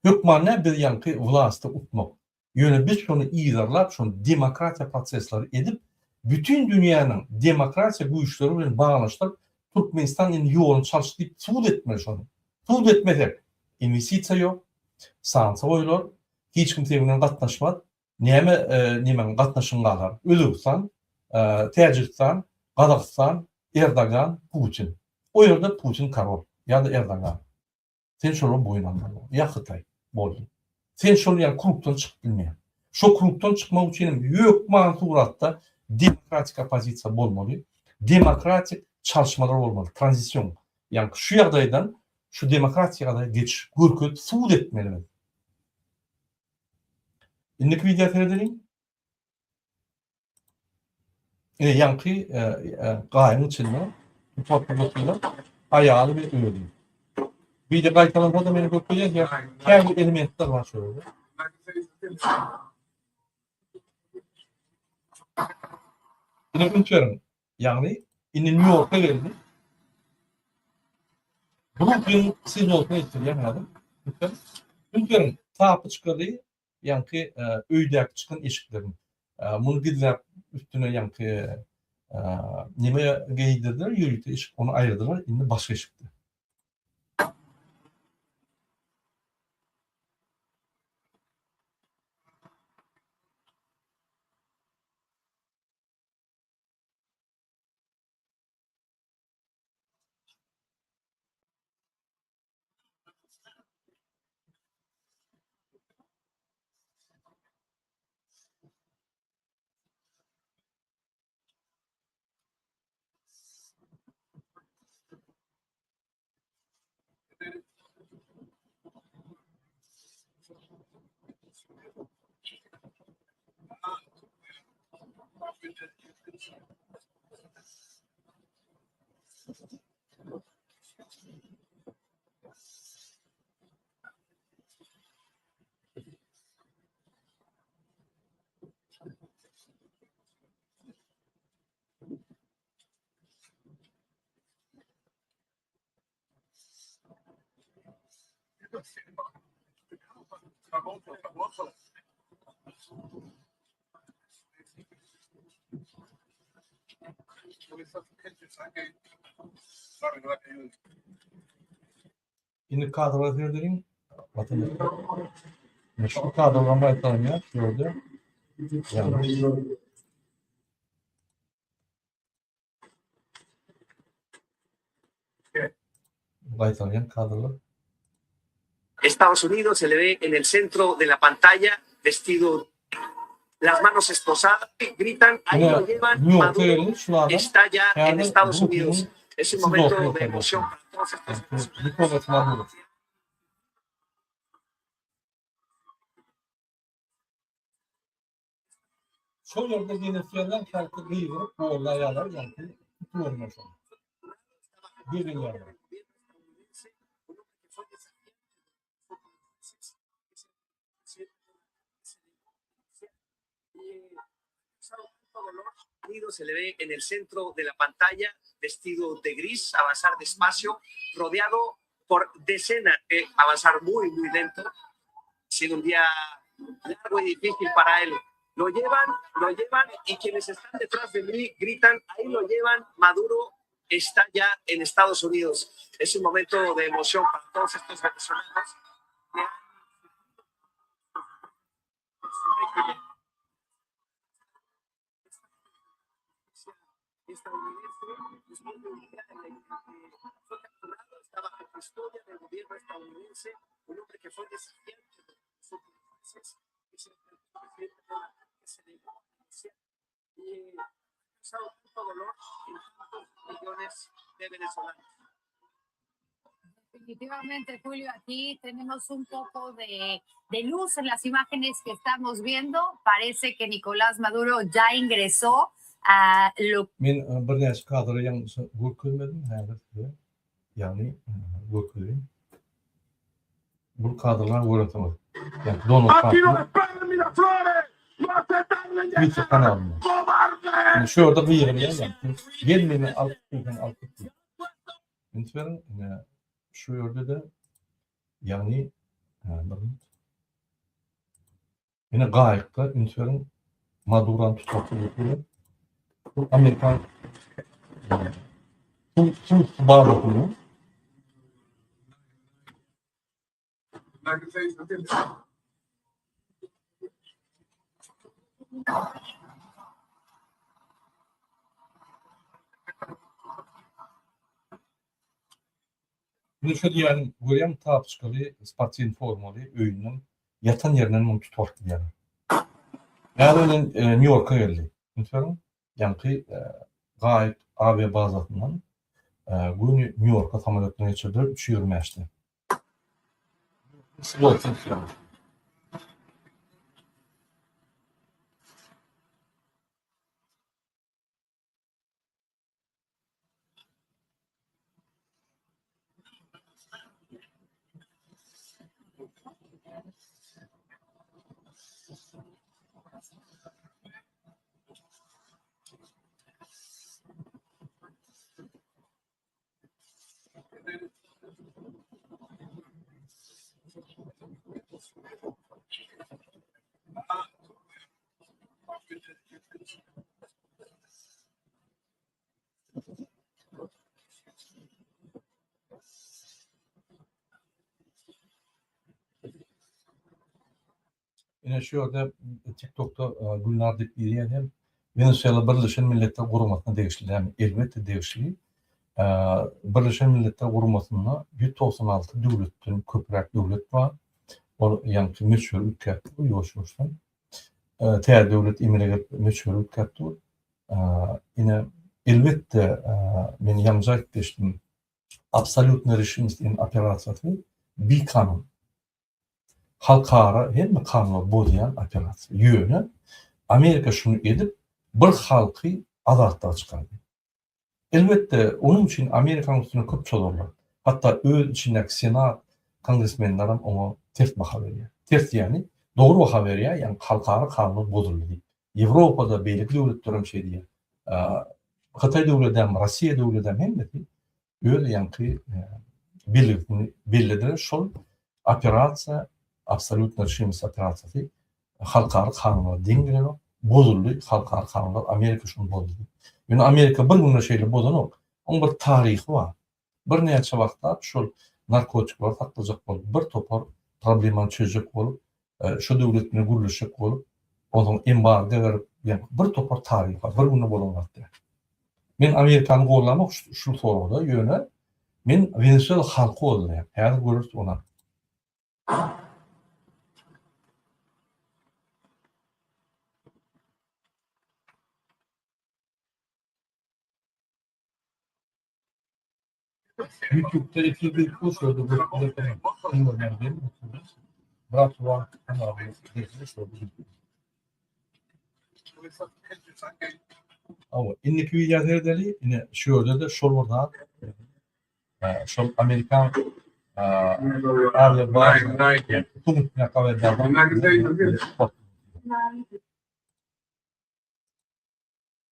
Hükman ne bir yankı vlasti utmak. Yöne biz şunu iyilerlap, şunu demokratiya prosesleri edip bütün dünyanın demokrasiya güçleri bilen bağlanıştırıp Türkmenistan'ın yolunu çalıştırıp tuğd etmeli şunu. Tuğd etmeli. İnvestisiya yok, sansa oylar, hiç kimseyle katlaşmadı. Nemen katlaşın kalar. Özbekistan, Tacikistan, Kazakistan, Erdoğan, Putin. O yerde Putin karol ya da Erdoğan. Sen şunu boyunlanmalı. Ya Xitay boldu. Sen şunu yani kuruptan çıkıp bilmeyen. Şu kuruptan çıkmak için yok mansuratda demokratik opozisiya olmalı. Demokratik çalışmalar olmalı. Transisyon. Yani şu yerdaydan şu demokratik yerdaya geçiş, gürküt, suud etmeli. İndiki video seyredelim. Yankı gayın içinde toplamasında ayağı ve ölü. Video kayıtlarında da beni götüreceğiz ya. Her bir elementler var şöyle. Bunu unutuyorum. Yani New York'a geldi. Bugün siz olsun istiyorum. Unutuyorum. Taapı çıkardı. Yankı öydek çıkan eşiklerin. Bunu gidilip üstüne yankı neme giydirdiler, yürüyüp eşik onu ayırdılar. Şimdi başka eşikti. Şimdi kadroları seyredelim. Vatandaşlar. Şu kadrolarına bakalım ya. Şurada. Yani. Bakalım kadrolar. Estados Unidos se le ve en el centro de la pantalla vestido, las manos esposadas, gritan, ahí lo llevan, Maduro está ya en Estados Unidos. Es un momento de emoción para todos estos. Şu yerde Venezuela'dan farklı kıyırıp bu olayalar yani tutuyormuş onu. Birin yerine. Se le ve en el centro de la pantalla, vestido de gris, avanzar despacio, rodeado por decenas, avanzar muy, muy lento. Ha sido un día largo y difícil para él. Lo llevan, y quienes están detrás de mí gritan, ahí lo llevan, Maduro está ya en Estados Unidos. Es un momento de emoción para todos estos venezolanos que han estadounidense, después de un día en el que fue capturado, estaba bajo custodia del gobierno estadounidense, un hombre que fue desafiante de los últimos meses, que se presidente que se negó a denunciar y ha causado tanto dolor en tantos millones de venezolanos. Definitivamente, Julio, aquí tenemos un poco de luz en las imágenes que estamos viendo. Parece que Nicolás Maduro ya ingresó a lo Men bir neçe kadrı yan görmedim häzir. Yani görmedim. Bu kadrlar görüntüler. Yani Donald Aquí no Trump esperen Miraflores. No aceptarle Twitter kanalında. ¡Cobarde! Yani şu orada kıyırım yani. Gelmeni alıp Lütfen şu yerde de yani bakın. Yine gayet da lütfen Maduro'nun tutuklu bu Amerikan kim bağlı bunu? Bunu şu diyelim, görüyorum tapışkalı, Spatin formalı, öğünün yatan yerinden bunu tutup diyelim. Yani New York'a geldi. Lütfen, yani gayet AB bazasından bu New York'a samolyotuna geçirdi, uçuyormuştu. Nasıl olsun yani? Yine şu orada TikTok'ta günlerde bir hem Venezuela Birleşen Milletler Kuruması'na değişti. Yani elbette değişti. Birleşen Milletler Kuruması'na 196 devletin köprek devlet var. O yani meşhur ülke bu yoşmuştan. Diğer devlet İmre'ye meşhur ülke bu. Yine elbette ben yanlış etmiştim. Absolutne rejimistliğin operasyonu bir kanun. Halkara hem kanunu bozayan operasyon yönü Amerika şunu edip bir halkı azatlığa çıkardı. Elbette onun için Amerika'nın üstüne köp çalarlar. Hatta öz içindeki senat kongresmenlerim ona ters baka veriyor. Ters yani doğru baka veriyor. Yani halkara kanunu bozuldu deyip. Avrupa'da belirli devletlerim şey diye. Hatay devletem, Rusya devletem hem de öyle yani belirlediler. Şol operasyon absolutne rejimist operasyonu halkara kanunu dengeliyor. Bozuldu. Halkara kanunlar Amerika şunu bozuldu. Yani Amerika bir günde şeyle bozan yok. Onun bir tarihi var. Bir neçe vaqtlar şol narkotiklar satılacak bolup, bir topar problemini çözecek bolup, şu devletini guruluşacak bolup, onun embargo verip, yani bir topar tarihi var. Bir günde bolan vaqtlar. Men Amerika'nı qo'llamoq şu soruda yöne, men Venezuela halkı qo'llayapman. Hozir ko'rasiz ona. YouTube'da etkili şöyle bir önerdiğim Murat Van kanalı şöyle Ama inneki videoları yine şu yerde de şolurda şol Amerikan ağırlığı var. Tumut ne kadar da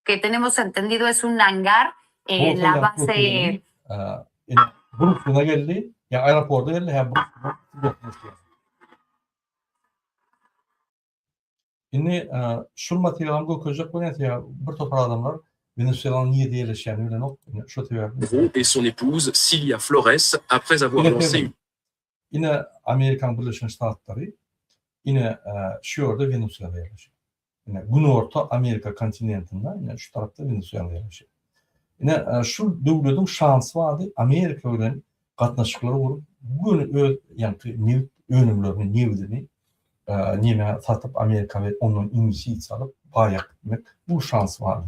Que tenemos entendido es un hangar, la base. Brooklyn'a geldi. Ya aeroporta geldi. Ya Brooklyn'a. Şimdi şu materyalım gökecek bu ne ya? Bir topar adamlar Venezuela'nın niye yerleşen öyle nok. Şu tüyer. Et son épouse Cilia Flores, après avoir lancé une Yine Amerikan Birleşmiş Devletleri yine şu yerde Venezuela'da yerleşiyor. Yine Güneyorta Amerika kontinentinde yine şu tarafta Venezuela'da yerleşiyor. Yine şu devletin şansı vardı. Amerika ile katnaşıkları olup bunu yani önümlerini nevdini nime satıp Amerika ve onun imisi salıp bayak etmek bu şans vardı.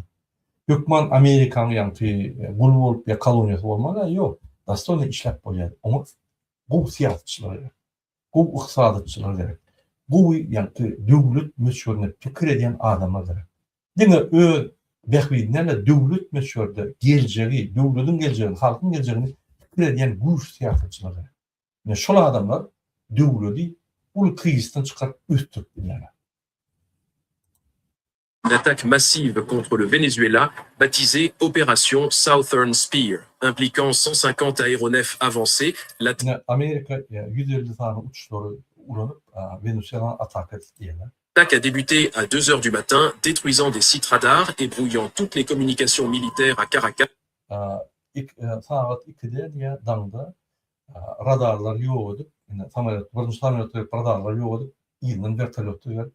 Hükman Amerikan yani bulvol ya kolonyası olmadan yok. Dastonda işlep boyadı. Ama bu siyasetçiler, bu iktisadçılar gerek. Bu yani devlet meşhuruna fikir eden adamlar gerek. Dine ö bekvidinlerle devlet meşhurda geleceği, devletin geleceğini, halkın geleceğini fikir eden güç siyasetçiler gerek. Yani şu adamlar devleti bu krizden çıkar üst tuttular. Une attaque massive contre le Venezuela, baptisée Opération Southern Spear, impliquant 150 aéronefs avancés. Amerika 150 tane uçuşları ulanıp Venezuela'ya atak ettiler. L'attaque a débuté à 2 heures du matin, détruisant des sites radars et brouillant toutes les communications militaires à Caracas. Saat 2'de diye dağda radarlar yoğdu. Yani birinci samolyotlar radarlar yoğdu. İlinin vertolyotlar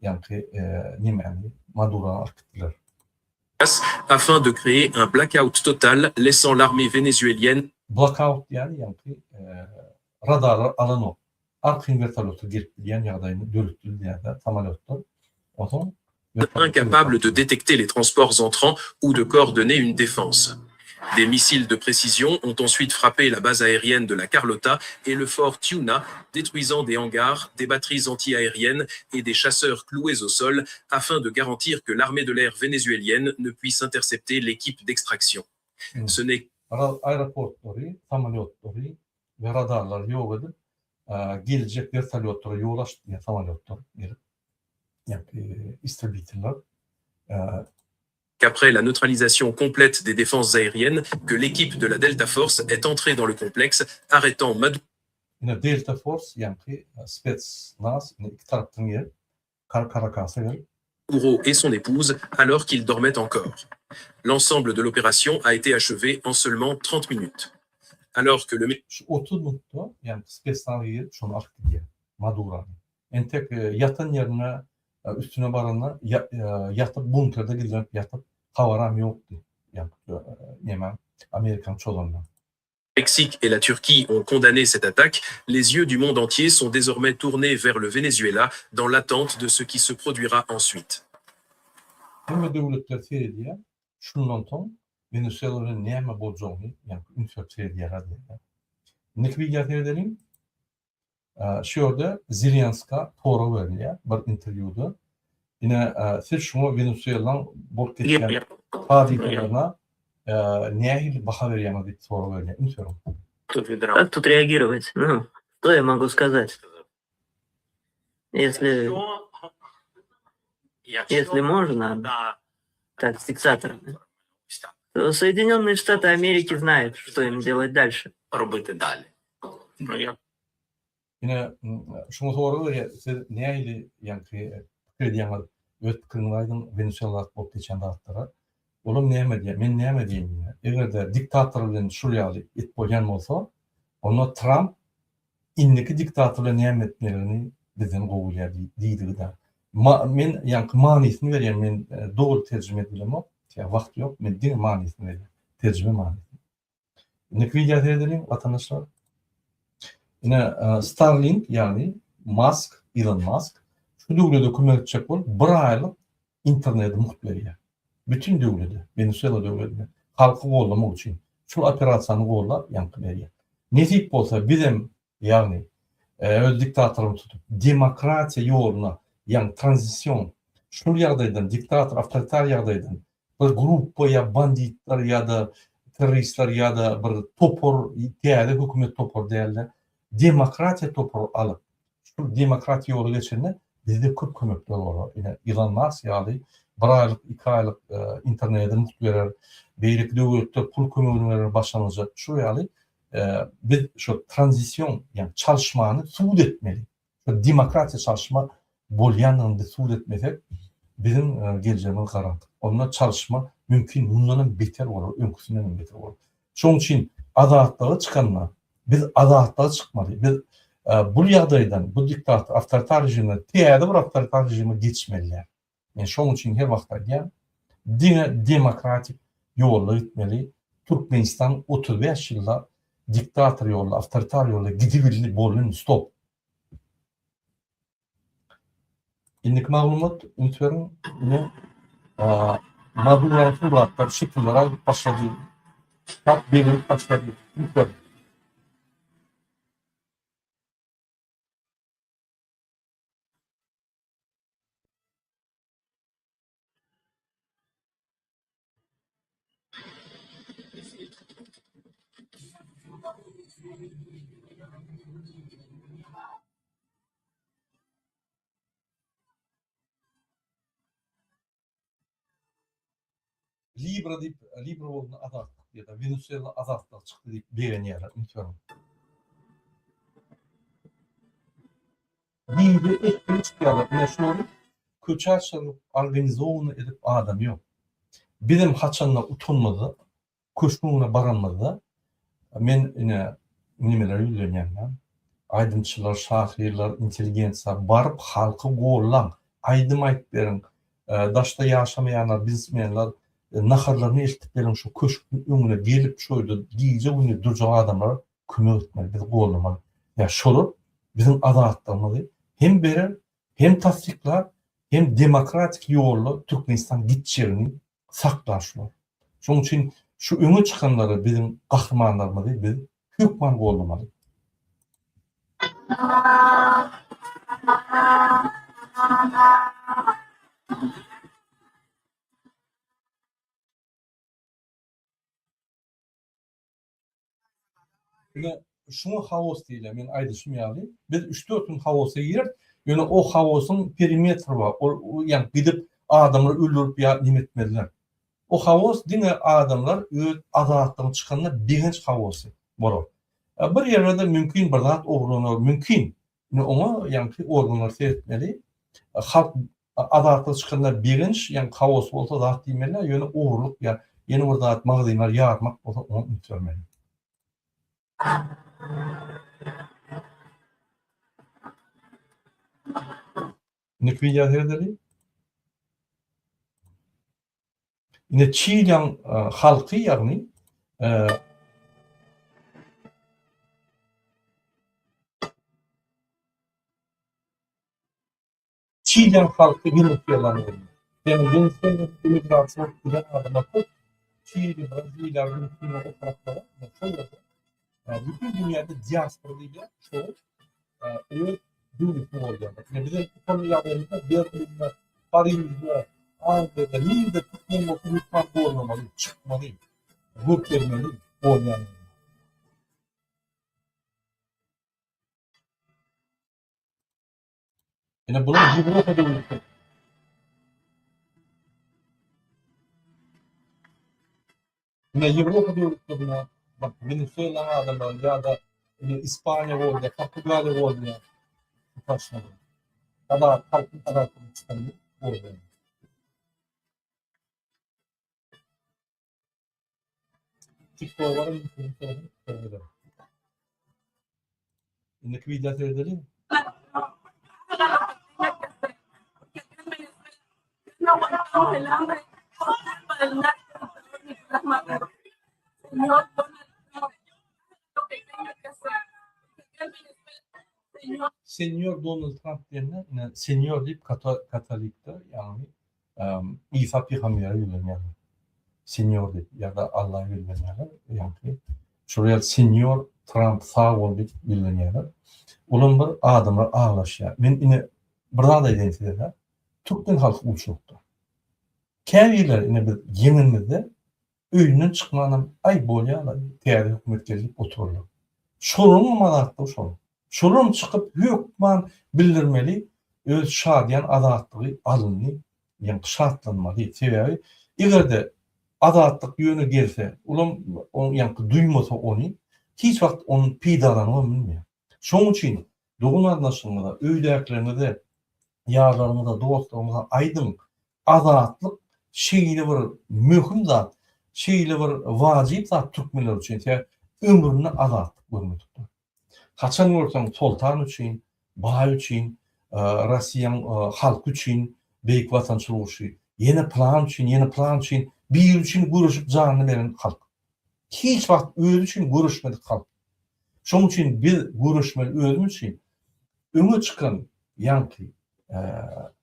yani Maduro'ya akıttılar. Afin de créer un blackout total, laissant l'armée vénézuélienne Blackout yani radarlar alanı. Arkin vertolyotu girip diyen yağdayını dörüttü diye de samolyotlar. O zaman incapable de détecter les transports entrants ou de coordonner une défense. Des missiles de précision ont ensuite frappé la base aérienne de la Carlota et le fort Tiuna, détruisant des hangars, des batteries anti-aériennes et des chasseurs cloués au sol afin de garantir que l'armée de l'air vénézuélienne ne puisse intercepter l'équipe d'extraction. Ce n'est aeroportları, samolyotları ve radarlar yok edip gelecek vertolyotlara yol açtı diye samolyotlar gelip istebildiler. Qu'après la neutralisation complète des défenses aériennes, que l'équipe de la Delta Force est entrée dans le complexe, arrêtant Maduro. Yine Delta Force yani Spetsnaz iki taraftan yer Caracas'a gelip Et son épouse, alors qu'ils dormaient encore. L'ensemble de l'opération a été achevé en seulement 30 minutes. Alors que le 30 minutta yani Spetsnaz'a gelip şunu akıttı diye Maduro'ya. En tek yatan yerine üstüne baranlar yatıp bunkerda gidip yatıp havaram yoktu. Yani Amerikan çoğunluğu. Le Mexique et la Turquie ont condamné cette attaque, les yeux du monde entier sont désormais tournés vers le Venezuela dans l'attente de ce qui se produira ensuite. Hem devletler seyrediyor, şundan sonra Venezuela'nın ne mi bolacağını yani ünför seyrediyor. Ne bir edelim? Şurada Zilyansk'a Toro veriliyor bir interviewda. Yine siz şunu Venezuela'nın bol geçen tarihlerine neye baha veriyor bir Toro veriliyor. Ünförüm. Как тут реагировать? Ну, что я могу сказать? Если можно, так, с диктаторами, то Соединенные Штаты Америки знают, что им делать дальше. Yine şunu soru veriyor. Siz neyle yani krediyanlar ötkünlaydın Venezuela'da bol geçen dağıtlara. Oğlum neyme diye, ben neyme diyeyim ya. Eğer de diktatörlerin şuraya et boyan olsa, onu Trump indeki diktatörle neyme etmelerini bizim kovuluyor değildi de. Ben yani manisini veriyorum, ben doğru tercüme edelim o. Ya vakti yok, ben din manisini veriyorum. Tercüme manisini. Ne video edelim vatandaşlar? Yine Starlink yani Elon Musk şu devlete kömek edecek ol, bir aylık internet muhbiriyor. Bütün devlete, Venezuela devletine halkı kollamak için şu operasyonu kollar yankı veriyor. Nezip olsa bizim yani öz diktatörümü tutup demokrasiya yoluna yani transisyon şu ýagdaýdan, diktator, awtoritar ýagdaýdan bir gruppa ýa banditler ýa-da terroristler ýa-da bir topor, täze hökümet topor däller, demokratiýa topor alyp, şu demokratiýa ýoly geçende bizde köp kömekler bolar. Ine Elon Musk ýaly 1 aýlyk, 2 aýlyk internetde muhty berer, beýlik döwletler pul kömegini berer başlanjak. Şu ýaly biz şu transition, yani çalışmanı suud etmeli. Şu demokratiya çalışma bolýanyndy suud etmesek bizim geleceğimiz garanty. Onunla çalışma mümkün, bundan beter olur, öňküsinden beter olur. Şoň üçin adalatlyga çıkanlar, biz adalatlyga çıkmaly. Biz bu ýagdaýdan, bu diktator, awtoritar rejimde, täze bir awtoritar rejime geçmeliler. Yani şoň üçin her wagt aýdýan, demokratik ýolda gitmeli. Türkmenistan 35 ýylda diktator ýolda, awtoritar ýolda gidibildi bolun stop. Indiki maglumat ümitlerin ne Maduro'nun suratları şekillere başladı. Tak belirli başladı. Ümitlerin. Libra olduğunu azalttık ya da Venezuela azalttık çıktı deyip beğeniyorlar. Ümitlerin. Libra etkileri çıkıyorlar. Ne şu olur? Köçerçilik organizowany edip adam yok. Bizim haçanla utanmadı, köşküne baranmadı. Men ine nimeler ýüzlenýän. Aydymçylar, şahirler, inteligensiýa barıp halky gollan, aydym aýtyp berin. Daşda ýaşamaýanlar, bizmenler naharlaryny eltip berin şu köşküň öňüne gelip şoýda giýje güni durjak adamlar kömek etmeli, biz gollamaly. Ya şolar bizim adalatlarymyzy hem berer, hem tasdiklar, hem demokratik ýolda Türkmenistan gitjerini saklaşlar. Şoň üçin şu öňe çıkanları bizim kahramanlarymyzy biz hükman gollamaly. Ine şunu havos diýler, men aýdyşmaýaly. Biz 3-4 gün havosa girer, ýöne o havosyň perimetri bar. O ýani gidip adamlar öldürüp ýa nimetmediler. O havos dine adamlar öz adalatdan çıkanda birinci havosy bolar. Bir ýerde mümkin bir zat oglanlar, mümkin. Ona ýani organlar seretmeli. Halk adalatdan çıkanda birinci ýani havos bolsa zat diýmeler, ýöne ogurluk ýa ýene bir zat magdylar ýarmak bolsa onu ümitlemeli. Nikvi ýa-da Ine Çiğdem halkı yani Çiğdem halkı günlük yalanıyor. Yani Venezuela'da imigrasyon giden adamlar Çiğli, Brezilya, Arjantin'e o taraflara şöyle bütün dünyada diasporayla çoğu öyle dünlük oluyor. Yani bizim bu konularda bir bölümler Paris'de, Ankara'da, Lille'de tutmanın okuluktan olmamalı, çıkmalı, grup vermeli, olmalı. Yani bunu Avrupa'da uyuşturuyor. Yine Avrupa'da uyuşturuyor. Bak Venezuela adamlar ya da İspanya oldu, Portugalya oldu ya. Başladı. Ama halkın tarafını çıkanıyor, oldu. TikTok'ların influencer'ını söyledi. İndeki video seyredelim. Señor Donald Trump denilen señor deyip Katolik'te yani İsa Peygamber'e yürüyenler. Señor deyip ya da Allah'a yürüyenler. Yani şuraya señor Trump sağ ol deyip yürüyenler. Onun bir adamlar ağlaşıyor. Ben yine burada da identiteler. Türkmen halkı uçuktu. Kevgiler yine bir yenilmede öýünden çykmanam ay bolýar, täze hökümet gelip otururlar. Şolun madatly şol. Şolun çykyp hökman bildirmeli, öz şadyan adatlygy alınly, ýani şartlanmaly. Sebäbi egerde adatlyk ýöne gelse, ulam onu ýani duýmasa onu, hiç wagt onun pidaranyny bilmeýär. Şoň üçin dogun arnaşygynda, öýdäklerinde, ýarlarynda, dostlarynda aýdym adatlyk şeýle bir möhüm zat, şeýle bir wajyp zat türkmenler üçin. Ömrüne adatlyk görmekdir. Haçan görseň Soltan üçin, Baý üçin, Rossiýanyň halky üçin, beýik watançylyk üçin, ýene plan üçin, bir üçin görüşüp janyny beren halk. Hiç wagt öz üçin görüşmedik halk. Şoň üçin biz görüşmeli özümüz üçin öňe çykan ýanky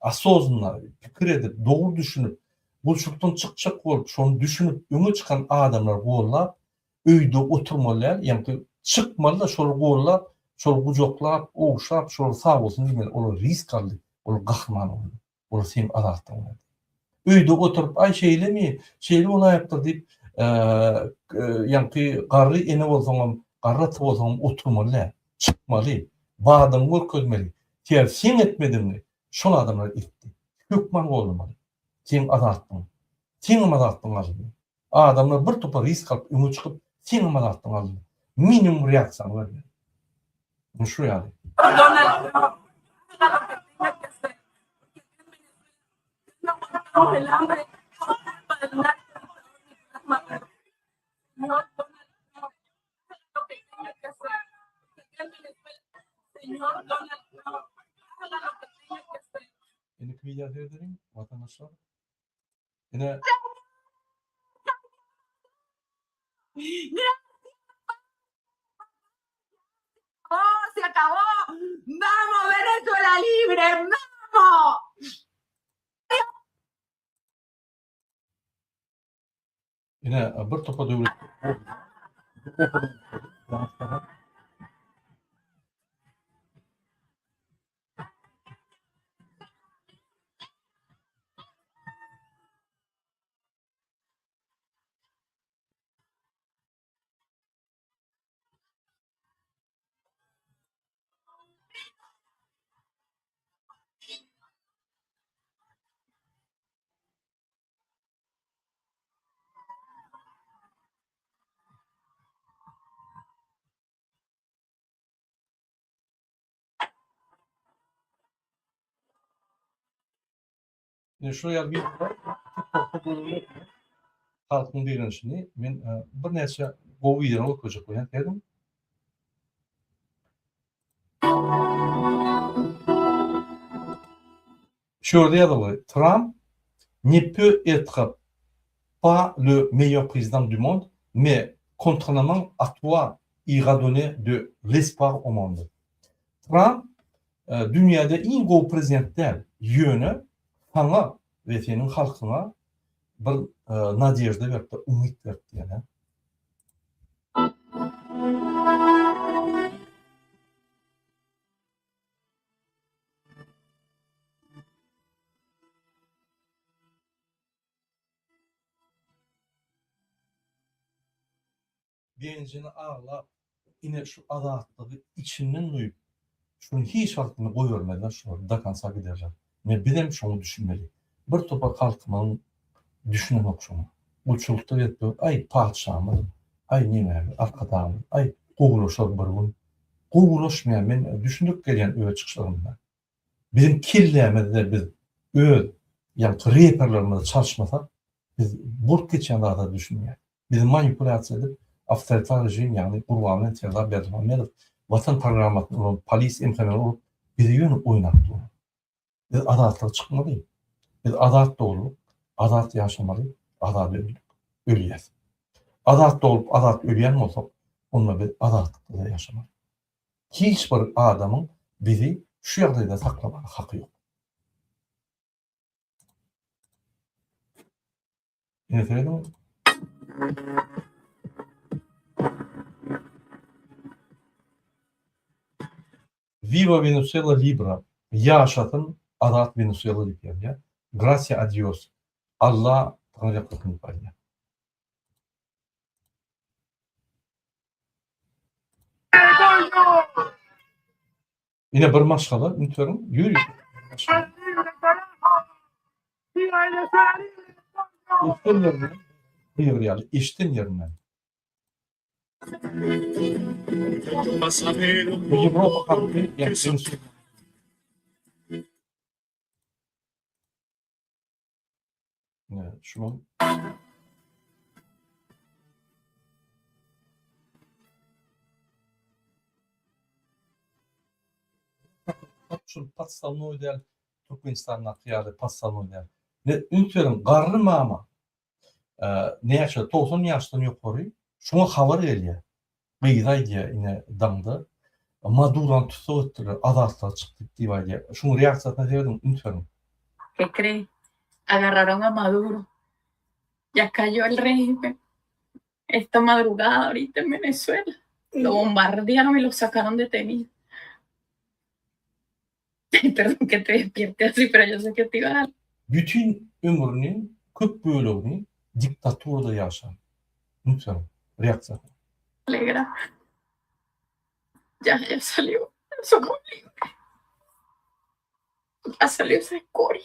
asozunlar pikir edip, dogry düşünüp, bulşukdan çykjak bolup, şonu düşünüp öňe çykan adamlar gollap, öýde oturmalylar, ýani çykmalylar, şol gollap, şol gujoklap, ogşap, şol sag bolsun diýmeli, ol risk aldy, ol gahman boldy. Ol sen adatdan boldy. Öýde oturup ay şeýlemi, şeýle bolaýapdyr diýip, ýani garry ene bolsaňam, garrat bolsaňam oturmalylar, çykmaly, badan görkezmeli. Sen etmedimmi? Şol adamlar etdi. Hökman bolmaly. Sen adatdan. Sen adatdan aldy. Adamlar bir topa risk alıp öňe çykyp sen adatdan aldy. Minimum reaksiýa var. Bu şu ýaly. Eni kıyıya ederim vatandaşlar. Yine ¡Oh, se acabó! ¡Vamos, Venezuela libre! ¡Vamos! yine bir topa dövlet. Şu ýaly bir halkyň direnişini men bir näçe gowy ýere okujak bolýan dedim. Şurada ýaly Trump ne peut être pas le meilleur président du monde, mais contrairement à toi, il va donner de l'espoir au monde. Trump dünyada en gowy prezidentler ýöne sana ve senin halkına bir nadejda berdi, umut berdi yani. Bencini ağlap, yine şu adatlığı içinden duyup, şunu hiç aklına koyvermeden şunu dakansa giderler. Ne bilem şunu düşünmeli. Bir topa kalkmanın düşünen yok şunu. Uçulukta yetmiyor. Ay padişahımız, ay neyme, arkadağımız, ay kovuluşlar bir gün. Kovuluşmayan ben düşündük gelen öyle çıkışlarımda. Bizim kirliyemede biz öyle, yani reperlerimizde çalışmasak, biz burk geçen daha düşünmüyor. Bizi manipülasyon edip, avtoritar rejim yani Kurban'ın Serdar Berdimuhamedov vatan programmatını olup, polis imkanı olup, bizi yönü oynattı onu. Biz adatla çıkmalıyız. Biz adatlı olup, adat yaşamalıyız, adat ölüyüz. Adatlı olup, adat ölüyen olsak, onunla bir adatlı da yaşamalıyız. Hiç bir adamın bizi şu yerdeyde saklamanın hakkı yok. Yine söyledim mi? Viva Venezuela Libra, yaşatın Adalet Venezuela diyor ya. Gracias a Dios. Allah tanrıya kutluyor ya. Yine bir maşgala ünitörüm yürü. İşten yerinden. Buyur yani. İşten yerinden. Avrupa halkı yani Venezuela. Şunun şun patsalını öder Türkmenistan'ın kıyarı patsalını öder. Ne ünitörüm garrı mama ne yaşa 90 yaştan yukarı şuna haber geliyor. Beyday diye yine damdı. Maduro'nun tutuğu öttürü adaletler çıktı diye. Şunun reaksiyonuna sevdim ünitörüm. ¿Qué cree? Agarraron a Maduro. Ya cayó el régimen. Esta madrugada ahorita en Venezuela. Lo bombardearon y lo sacaron detenido. Perdón que te despierte así, pero yo sé que te iba a dar. Bütün ömrünün köp bölümünü diktatörde yaşayan. Ünitörüm. Reaksiyon. Alegra. Ya salió. Somos libres. Ya salió esa escoria.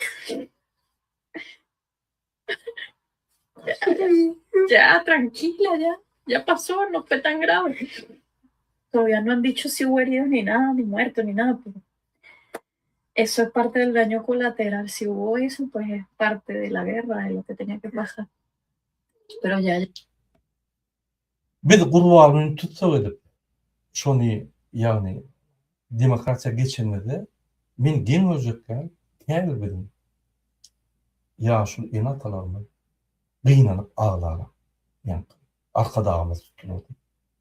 Ya, tranquila, ya. Ya pasó, no fue tan grave. Todavía no han dicho si hubo heridos ni nada, ni muertos, ni nada. Pero eso es parte del daño colateral. Si hubo eso, pues es parte de la guerra, de lo que tenía que pasar. Pero ya. Bir de kurbanını tutsa edip şunu yani demokrasiya geçenmede men gen özökler täägir bedim. Ya şu enatalarını kıynanıp ağlarlar. Yani arkadağımız tutulurdu.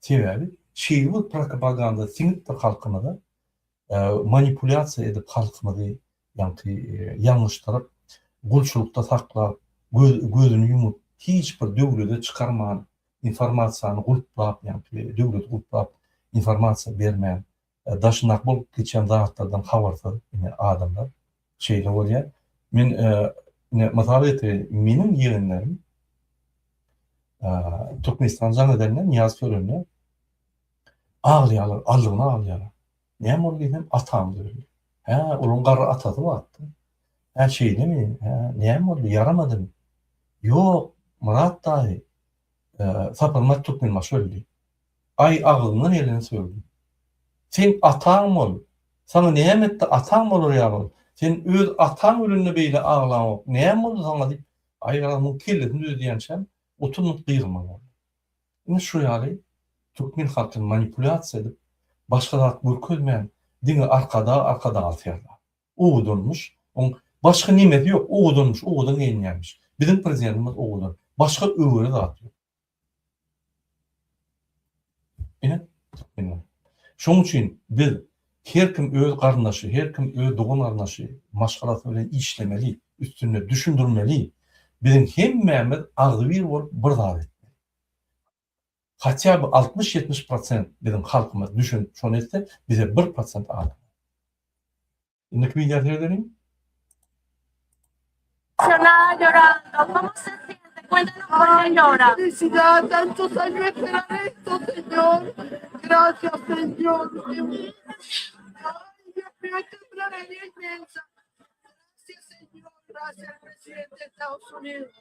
Sebebi şehir propaganda sinip de halkını da manipülasyon edip halkını da yani yanlıştırıp gulçulukta saklap gözünü yumup hiçbir döwlete çıkarmayan informasyonu gulplap yani döwlet gulplap informasiya bermeyen daşınak bolup geçen zatlardan habarda yine adamlar şeyle bolýar. Men mesela menin yeğenlerim Türkmenistan zannedenler Niyaz Förün'e ağlayalar, allığına ağlayalar. Ne mi oldu? Atam diyor. Onun karı atadı mı attı? Şey değil mi? Ne mi oldu? Yaramadı mı? Yok, Murat dahi sapırma Türkmenima söyledi. Ay ağlının elini söyledi. Sen atan mı ol? Sana ne etti? Atan mı olur ya? Sen öz atan ölünü beyle ağlamak. Ne mi oldu sana deyip ay ağlamın kelletini ödeyençem oturmuş kıyırmalı. Yine şu yani Türkmen halkını manipülasyon edip başka da görkezmeyen dini arkada altıyarlar. O dönmüş. Onun başka nimeti yok. O dönmüş. O da neyin gelmiş. Bizim prezidentimiz o dönmüş. Başka öğüre dağıtıyor. Yine Türkmenler. Şunun için biz her kim öz karnaşı, her kim öz doğun karnaşı maşgalası bilen işlemeli, üstüne düşündürmeli. Bizim hemmemiz ağzı bir olup bir dağıt etmeli. Hatta 60-70% bizim halkımız düşün şunu etse bize 1% ağır. Şimdi bir yer edelim. Llorando, ¿cómo se siente? Cuéntanos por qué llora. Felicidad, tantos años esperar esto, Señor. Gracias, Señor. Ay, Dios mío, hay temblorera inmensa. Gracias, Señor. Gracias, presidente de Estados Unidos.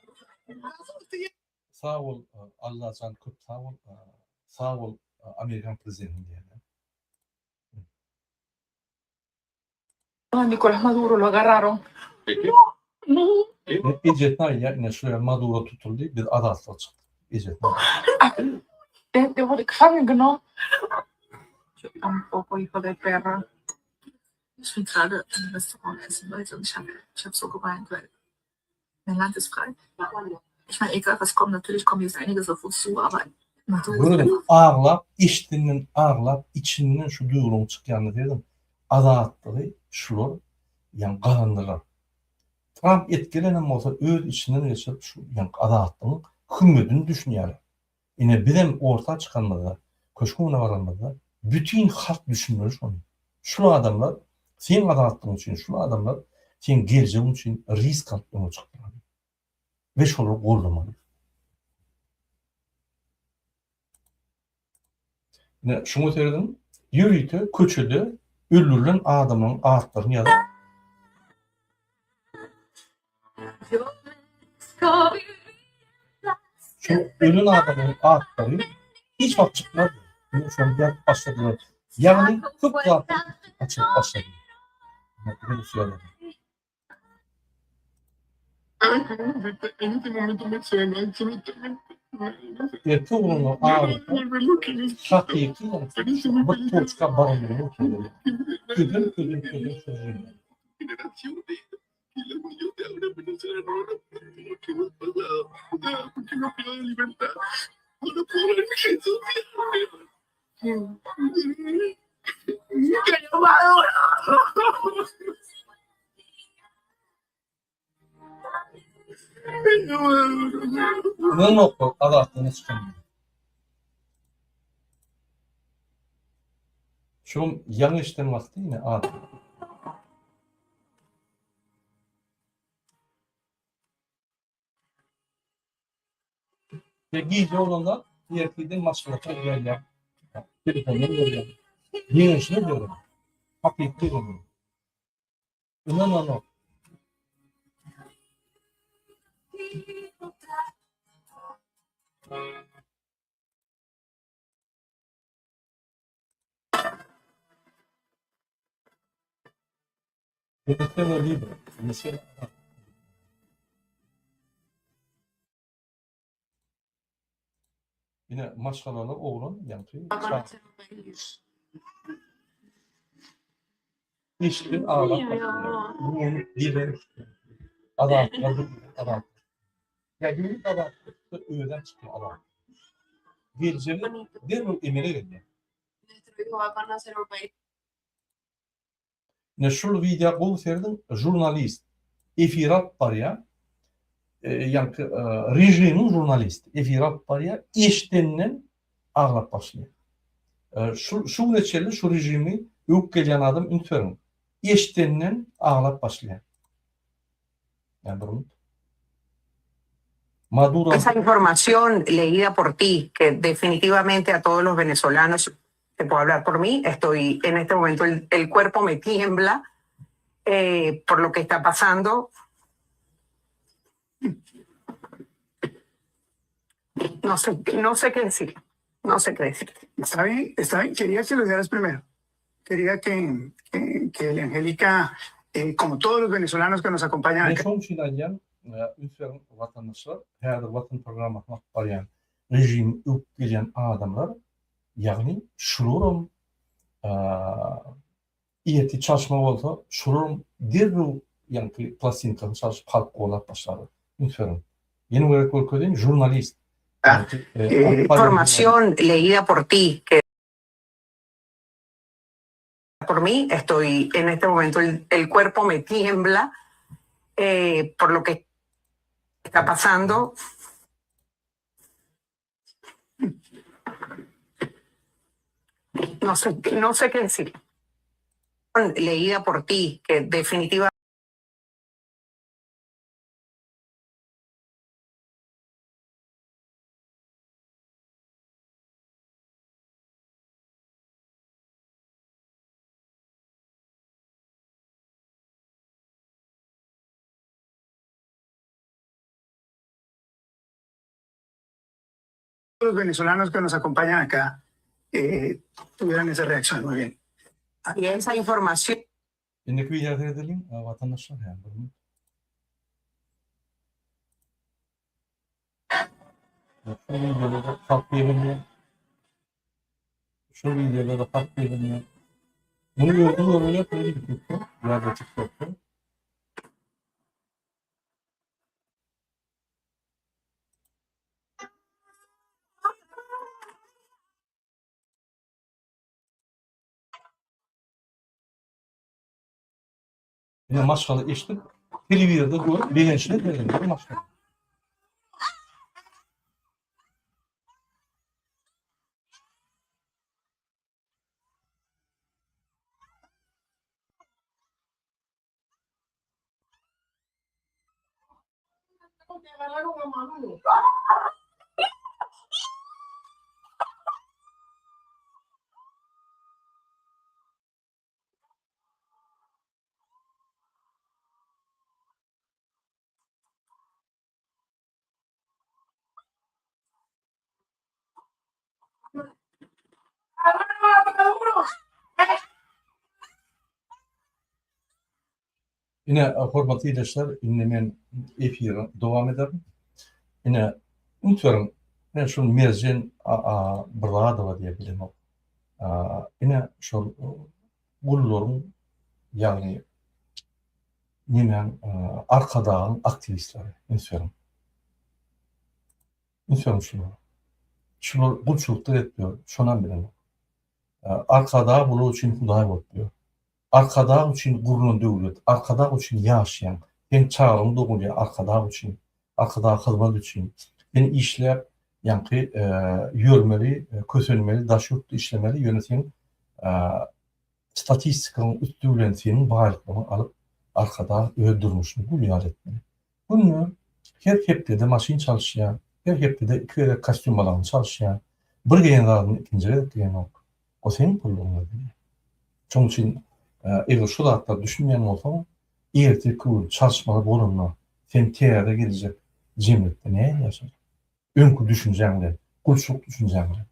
Sağ ol Allah can köp sağ ol. Sağ ol Amerikan prezidenti diyelim. Nicolás Maduro lo agarraron. Peki. İcetler ya şuraya Maduro tutuldu. Biz adaletler çıktık. İcetler. De wurde gefangen genommen. Tampoco, hijo de perra. Ich bin gerade im Restaurant essen, Leute, und ich hab so geweint, weil mein Land ist frei. Ich meine, egal was kommt, natürlich kommt jetzt einiges auf uns zu, aber Böyle ağlap, içtiğinden ağlap, içinden şu duyulun çıkyanını dedim. Adaletleri şular, yani kalandılar. Trump etkilenen olsa öz içinden geçip şu yani adaletinin hükümedini düşünüyor. Yine bizim orta çıkanlarda, koşkumuna varanlarda bütün halk düşünmüyor şunu. Şu adamlar, senin adaletin için şu adamlar sen geleceğin için risk alpmagy çykdylar. Ve şolu gollamaly. Ne şunu söyledim. Yürüyte, köçede öldürülen adamın atlarını ya da şu ölen adamın atları hiç vakt çıkmadı. Bunu şu an gelip başladılar. Yani çok rahat açıp başladı. Böyle söyledim. Tuğrunu ağrıda hakiki bu toçka barındırıyor. Küdün sözünü. Ne nokta adattığını çıkamıyor. Şu yanlış işten vakti yine adam. Ve giyce olanda yerkiden maçlarına geldi. Telefondan görüyorum. Yine işine diyorum. Hakiki diyorum. İnan. Venezuela libre. Venezuela. Yine maşgalalı oğlan yankı. İşte ağlak başlıyor. Bunu diler. Adam. Ya günlük adam. Öğeden çıkıyor adam. Geleceğini derhal emire geldi. Ne şu video bol serdin jurnalist. Efirat parya. Yani rejimin jurnalist. Efirat parya iştenden ağlap başlıyor. Şu neçeli şu rejimi yok gelen adam intern. İştenden ağlap başlıyor. Yani bunun Maduro. Esa información leída por ti, que definitivamente a todos los venezolanos, te puedo hablar por mí, estoy en este momento, el cuerpo me tiembla por lo que está pasando. No sé qué decir. No sé qué decir. Está bien. Quería que lo dijeras primero. Quería que Angélica, como todos los venezolanos que nos acompañan acá. Ülkenin vatandaşlar, her vatan programı yapmayan rejim yok gelen adamlar, yani şururum iyeti çalışma olsa, şururum derru yani plasinkanı çalışıp halk olap başladı. Ülkenin. Yeni olarak ülkenin jurnalist. Información leída por ti, que por mí, estoy en este momento, el cuerpo me tiembla por lo que está pasando. No sé qué decir. Leída por ti, que definitivamente. Los venezolanos que nos acompañan acá tuvieran esa reacción. Muy bien. Y esa información. Endeki videoda edelim vatandaşlar yani. Şu videoda da fark verilmiyor. Bunu gördüğüm öyle böyle bir tuttu. Biraz açık tuttu. Yine maşgalı içtik. Televizyonda görüp bilinçli verildi maşgalı. Yine hormatly ileşler, men efiri devam ederim. Yine unutuyorum, ben şu merjen Bırladova diye bilemem. Yine şu gulların, yani nemen arkadağın aktivistleri, unutuyorum. Unutuyorum şunu. Şunu gulçuluklar etmiyor, şundan bilemem. Arkadağı bulu için Huday oluyor. Arkadağı için gurunun devlet, arkadağı için yaşayan, ben çağırım doğuluyor arkadağı için, arkadağı hizmet için, ben işler, yani yürümeli, kösönmeli, daşyurtlu işlemeli yönetimin statistikanın üstüylentinin bağırlıklarını alıp arkadağı öldürmüşünü bu yal etmeli. Bunu her hepte de maşin çalışayan, her hepte de iki yere kostüm alanı çalışayan, bir generalın ikinci etkiyen o senin pulluğunu diye. Çünkü için eğer şu da düşünmeyen olsam, eğer kul çalışmalı bolunma, sen teyarda gelecek cemiyette neye yaşar? Önkü düşüncenle, kulçuluk düşüncenle.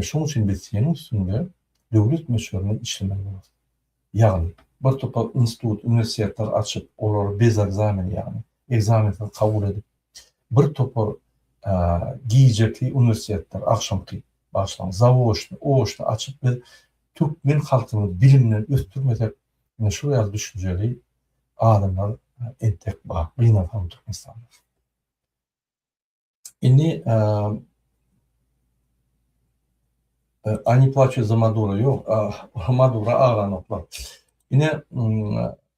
Şunun için biz senin üstünde devlet meşhurunu işlemeli olur. Yani bir topa institut, üniversiteler açıp, onları bez egzameni yani, egzamenleri kabul edip, bir topa giyecekli üniversiteler, akşamki başlan, zavoşlu, oğuşlu açıp ve Türkmen halkının bilimini östürmede şuraya düşünceli adamlar entek bağ, bina tam Türkmenistan'da. Inni ani plaće za Maduro, Maduro ağlanıplar. Yine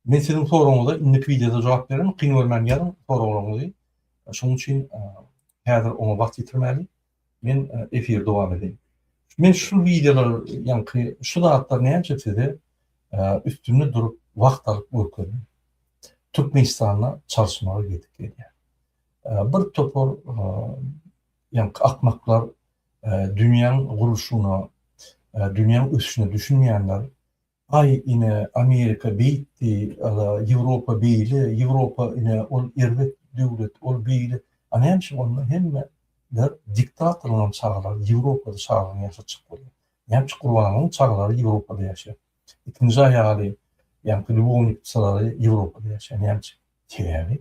ben senin sorumuza indiki videoda cevap verin, kıyın vermem yarın sorumuza. Şunun için her ona vakit yitirmeli. Ben efir devam edeyim. Ben şu videolar, yani şu dağıtlar ne yapacaksa de üstünde durup vakt alıp bakıyorum. Türkmenistan'la çalışmaları getirdi. Bir topor yani akmaklar dünyanın kuruluşuna, dünyanın üstüne düşünmeyenler ay yine Amerika beytti, Avrupa beyli, Avrupa yine ol ervet devlet, ol beyli. Ana hem şimdi onlar hem de diktatörlerin çağları Avrupa'da çağlarını yaşayacak oluyor. Yani kurbanın çağları Avrupa'da yaşıyor. İkinci ayağı yani Lvovnik çağları Avrupa'da yaşıyor. Yani teori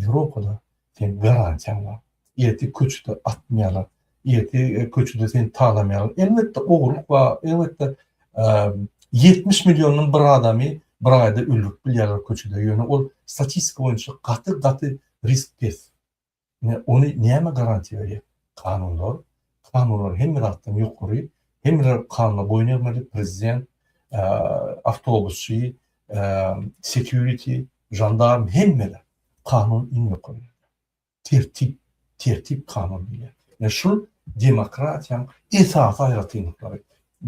Avrupa'da sen garantiyan var. İyeti köçü de atmayalar. İyeti köçü de seni tağlamayalar. Elbette oğurluk var. Elbette 70 milyonun bir adamı bir ayda öldürüp bilyarlar köçü de yönü. O statistik boyunca katı risk test. Onu neye mi garanti veriyor? Kanunlar hem rahattan yukarı, hem kanuna boyun eğmeli prezident, avtobusçu, security, jandarm, hem de kanun in yukarı. Tertip kanun diye. Yani şu demokratiyanın esası ayrıtıylıkları.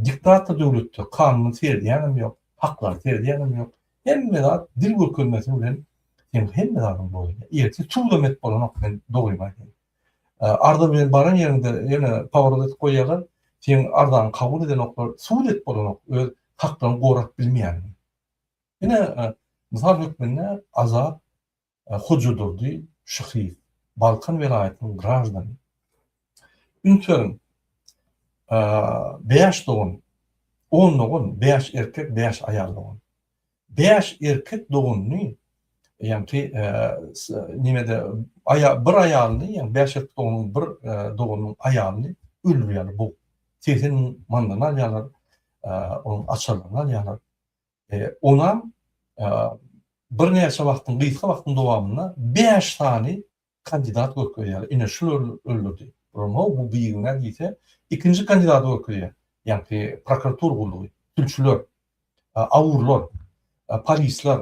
Diktatör devlette kanunu terdiyenim yok, haklar terdiyenim yok. Hem de dil bölünmesi bilen hem de boyun. İyeti tuğlamet olan ben doğruyum. Arda bilen baran yerinde yine powerlet koyarlar. Sen ardan kabul eden oklar suulet bolan ok haklarını korak bilmeyen. Yine misal hükmünde azap hududurdu şahif Balkan velayetinin grajdanı. Üntörün 5 doğun 10 doğun 5 erkek 5 ayar doğun. 5 erkek doğununu yani nimede bir ayağını yani 5 erkek doğunun bir doğunun ayağını ülüyor bu. Sesin mandan alıyorlar, onun açarlarını alıyorlar. Ona bir neyse vaktin, kıyıtka vaktin devamında 5 tane kandidat görküyor. Yine şu öldürdü. Bu büyüğüne giyse ikinci kandidat görküyor. Yani prokurator kurulu, tülçüler, avurlar, polisler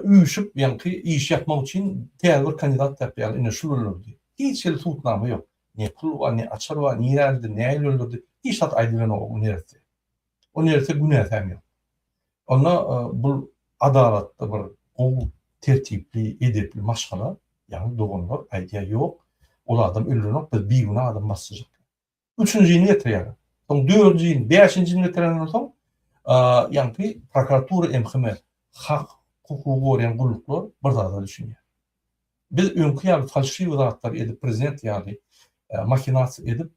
uyuşup yani iş yapmak için diğer bir kandidat yapıyor. Yine şu öldürdü. Hiç şey tutmamı yok. Ne pul var, ne açar var, ne yerdi, ne öldürdü. Hiç tat aydın o neresi. O neresi günah etmiyor. Ona bu adaletli bir o tertipli, edepli maşgala Yani doğunlar aydiya yok. Olardan ölürünük biz bir güne adam basacak. Üçüncü yılını getirelim. Son dördüncü yılını, beşinci yılını getirelim son. Yani prokuratura emkime hak hukuku olan kulluklar bir daha da düşünüyor. Biz önkü ýaly falşy wyzatlar edip prezident ýaly makinasiýa edip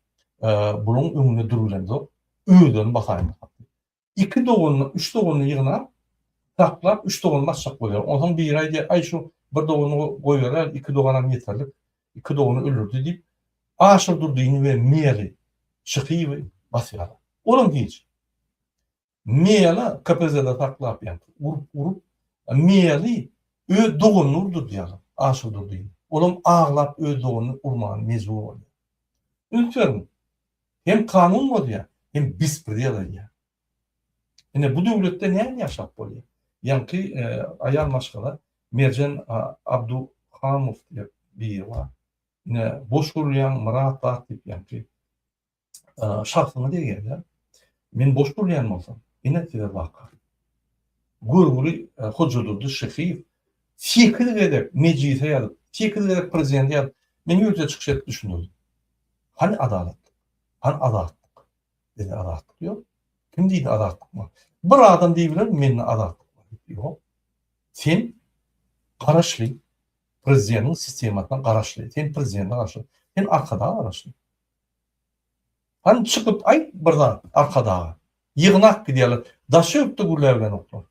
bunun öňüne durulanda öýden basaýmy. 2 dogunny, 3 dogunny ýygnap taklap 3 dogun başak bolýar. Ondan bir ay şu bir doguny goýarlar, 2 doganam ýeterlik. 2 doguny öldürdi diýip aşyr durdyny we meri şykyby basýar. Olan hiç. Meri KPZ'de taklap ýa urup meri ö doguny urdu diýär. Aşyr durdy. Olam ağlap öz doguny urmany mezur bolýar. Ülkenin hem kanun bolýar, hem bispirdiýer bolýar. Ine bu döwletde näme ýaşap bolýar? Ýani aýal maşgala Merjan Abduhamov diýip biri bar. Ine boşgurlayan Murat Bat diýip ýani şahsyna diýerler. Men boşgurlayan bolsam, ine diýer bakar. Gurguri hojudurdy şehiýew. Fikir edip meclise ýalyp, fikir edip prezident ýalyp, men ýurda çykyş edip düşündüm. Hani adalet? Hani adaletlik? Dedi adaletlik yok. Kim deydi adaletlik mı? Bir adam diýibiler menne adaletlik yok. Sen garaşly, prezidentin sistematyna garaşly, sen prezidentine garaşly, sen arkada garaşly. Hani çıkıp ay birden arkada yığınak gidiyorlar. Daşı öptü gürlerden oklar.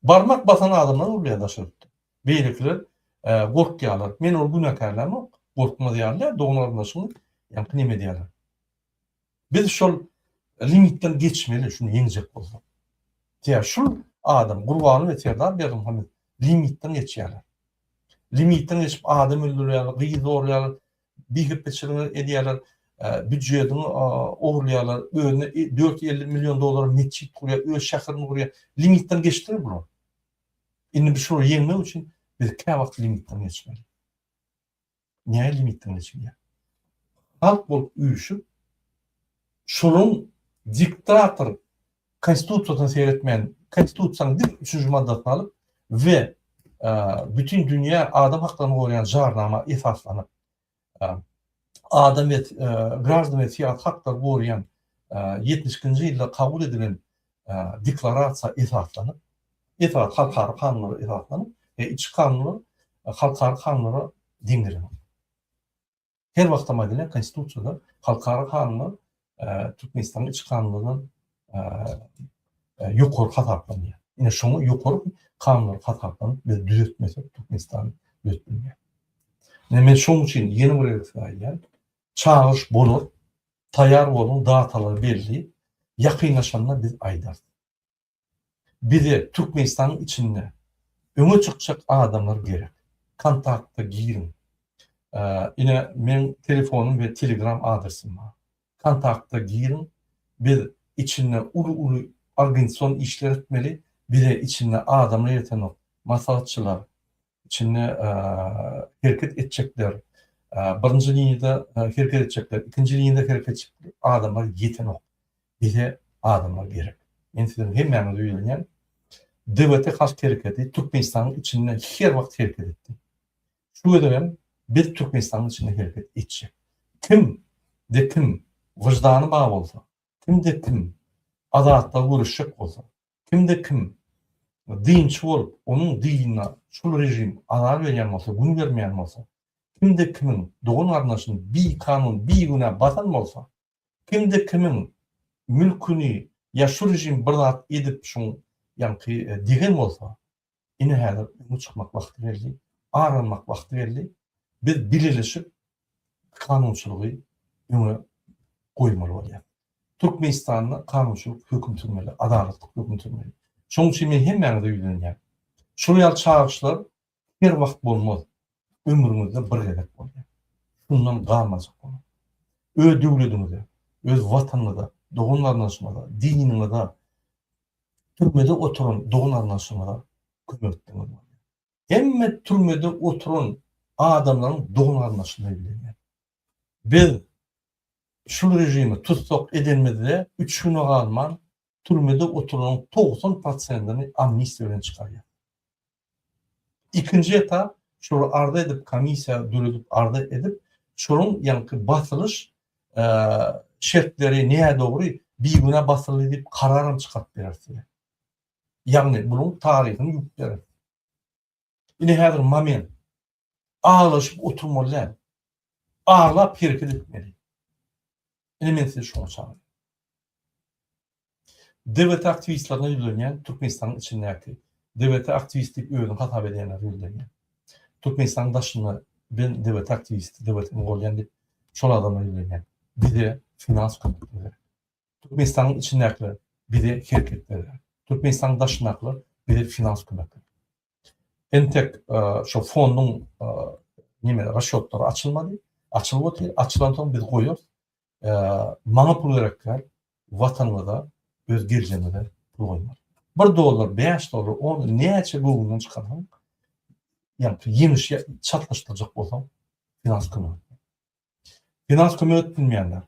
Barmak basan adamlar urlaya daşı öptü. Beylikler korkuyorlar. Men ol günakarlar mı? Korkma diyorlar. Doğularında şunu yankı neme diyorlar. Biz şol limitten geçmeli. Şunu yenecek oldu. Diye şu adam kurbanı ve terdar berim. Hani limitten geçiyorlar. Limitten geçip adam öldürüyorlar. Gıyı doğruyorlar. Bir hüppeçirini ediyorlar. Büdjetini oğurluyorlar. Önüne 450 milyon dolar metçit kuruyor. Öz şehrini kuruyor. Limitten geçtirir bunu. Şimdi bir şey yenmek için biz kâ vakit limitten geçmeli. Niye limitten geçmeli? Halk bol uyuşup şunun diktatör konstitusiyadan seyretmeyen konstitusiyanın 3. maddatını alıp ve bütün dünya adam haklarını koruyan jarnama esaslanıp adam ve gраждан ve siyasi haklar koruyan 70-nji ýylda kabul edilen deklarasiýa esaslanıp halkara kanunlara esaslanıp iç kanunlar halkara kanunlara diňdirilip. Her wagtda maýdylan konstitusiýada halkara kanunlar Türkmenistanyň iç kanunynyň ýokary hataplanýar. Ine şoňa ýokary kanunlar hataplanıp we düzeltmese Türkmenistan düzeltmeli. Men şoň üçin ýeni bir ýerden çağış bolur, tayar bolun, datalar belli, yakınlaşanlar biz aydar. Bir de Türkmenistan'ın içinde öňe çykjak adamlar gerek. Kontakta girin. Yine men telefonum ve telegram adresim var. Kontakta girin. Bir içinde ulu organizasyon işler etmeli. Bir de içinde adamlar yeten o masalatçılar içinde hareket edecekler. Birinci linyada hareket edecekler. İkinci linyada hareket edecekler. Adamlar yeten o. Bir de adamlar gerek. Yani sizin hem yani duyulan devlete karşı hareketi Türkmenistan'ın içinde her vakit hareket etti. Şu dönem bir Türkmenistan'ın içinde hareket edecek. Kim de kim vicdanı bağ olsa, kim de kim adaletla uğraşacak olsa, kim de kim dinçi olup onun dinine şu rejim alar veren olsa, gün vermeyen olsa, kim de kimin doğun arnaşın bir kanun bir güne batan olsa, kim de kimin mülkünü ya şu rejim bırdat edip şunu yankı digen olsa, yine her ümit çıkmak vakti verdi, aranmak vakti verdi, biz birleşip kanunçuluğu yine koymalı oluyor. Türkmenistan'da kanunçuluk hüküm sürmeli, adaletlik hüküm sürmeli. Şoň üçin men hem ýerde ýülenýär. Şu ýaly çağışlar her wagt bolmaz. Ömrüňizde bir gerek bolýar. Şundan galmaz. Öz döwletiňizde, öz watanyňyzda, doğun arnaşymada, diniňizde, türmede oturan doğun arnaşymada kömekdiňiz. Hemme türmede oturan adamlaryň doğun arnaşymada bilenýär. Biz şu rejimi tutsak edilmede 3 güne galman türmede oturan 90%'ni amnistiýa bilen çykarýar. İkinci etap şunu arda edip komissiya dürüdüp arda edip şunun yankı basılış şertleri neye doğru bir güne basılı edip kararını çıkart verirsin. Yani bunun tarihini yüklerir. Yine her moment ağlaşıp oturmalı. Ağlap hareket etmeli. Yine ben size şunu çağırıyorum. Devlet aktivistlerine yürüyen Türkmenistan'ın içindeki devlet aktivistlik ürünü hata edenler yürüyen. Türkmenistan'ın daşını ben devlet aktivisti, devletin olyan deyip şol adamlar yürüyen. Bir de finans köpekleri. Türkmenistan'ın içindekiler bir de hareketleri. Türkmenistan'ın daşınaklar bir de finans köpekleri. En tek şu fondun raşotları açılmadı. Açılmadı. Açılan sonra biz koyuyoruz. Monopol olarak vatanına da öz gireceğine de pul koymalı. $1, $5, onu neyse Google'dan çıkartalım. Yani yemiş çatlaştıracak olsam finans kömürü. Finans kömürü bilmeyenler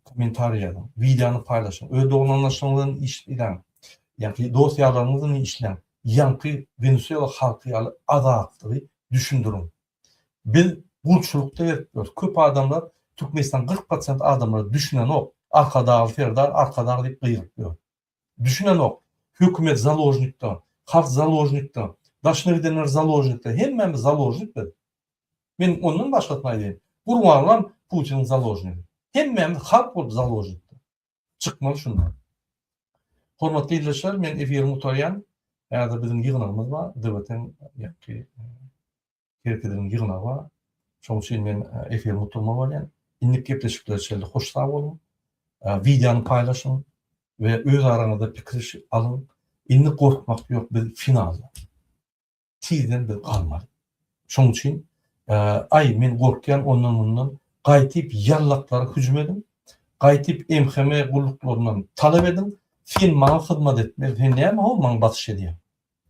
komentar yazın, videonu paylaşın. Öyle anlaşılan işlem, yani dosyalarınızın işlem, yankı Venezuela halkı adı düşündürün. Biz bulçulukta yapıyoruz. Köp adamlar, Türkmenistan 40% adamları düşünen o. Arkada alferdar, arkada deyip kıyırıklıyor. Düşünen o. Hükümet zaложникta, halk zaложникta, daşına gidenler zaложникta, hemen zaложникta. Ben onun başlatmayı diyeyim. Kurbanlar Putin'in zaложникta. Hemen halk olup zaложникta. Çıkmalı şundan. Hormatly izleyiciler, men efirimi tutayan, yani bizim yığınağımız var, devletin Kerkelerin yığınağı var. Şoň üçin men efirimi tutma bolýan. Indik gepleşikler şeýle hoş sag bolun. Videonu paylaşın ve öz aranızda pikir alın. Indi korkmak yok, bir finalda. Tizden bir kalmadı. Şoň üçin men korkyan ondan gaýtyp yallaklara hüjüm edim. Gaýtyp MHM gulluklaryndan talap edim. Sen maňa hyzmat etmeli. Sen näme o maňa batış edýär?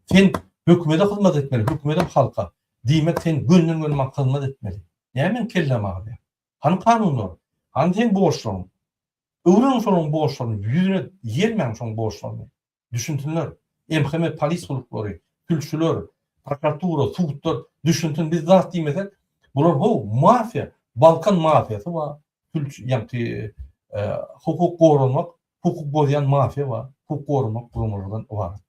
Sen hökümete hyzmat etmeli, hökümete halka. Diýmek sen gönlüň maňa hyzmat etmeli. Näme kellem agdy? Han kanunlar, han sen borçlaryň. Öwrüň şonuň borçlaryny ýüzüne ýermäň şoň borçlaryny. Düşündüler. MHM polis gullukları, külçüler, prokuratura, sudlar düşündün biz zat diýmesek, bular mafya, Balkan mafyasy var. Ýa-ni hukuk gorumak, hukuk bozyan mafya var. Hukuk gorumak gurumlardan var.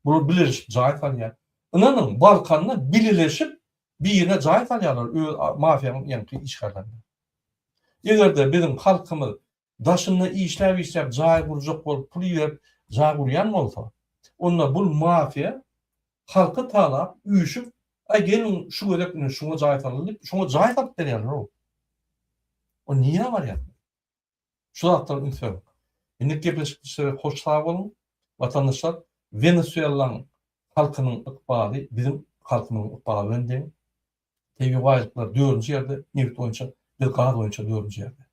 Bular birleşip jaýat alýar. Inanyň Balkanda birleşip bir ýerine jaýat alýarlar. Mafyanın ýa-ni işgallerinde. Egerde bizim halkymyz daşyny işläp jaý gurjak bolup pul ýerip jaý gurýan bolsa, onda bu mafya halka talap üýüşüp gelin şu gerekni şuna jaýat alyp şuna jaýat alyp berýärler. O niye var ya? Şu zatlar insan. Indi gepleşikleri hoş sag bolun. Vatandaşlar Venezuela'nın halkının ykbaly bizim halkymyň ykbaly önden. Teýgi gaýlyklar 4-nji ýerde, Newt boýunça, bir gaz boýunça 4-nji ýerde.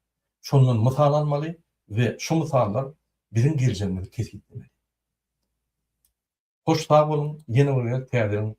Şondan mysal almaly we şu mysallar birin girjemleri kesitmeli. Hoş sag bolun. Ýene bir täzeň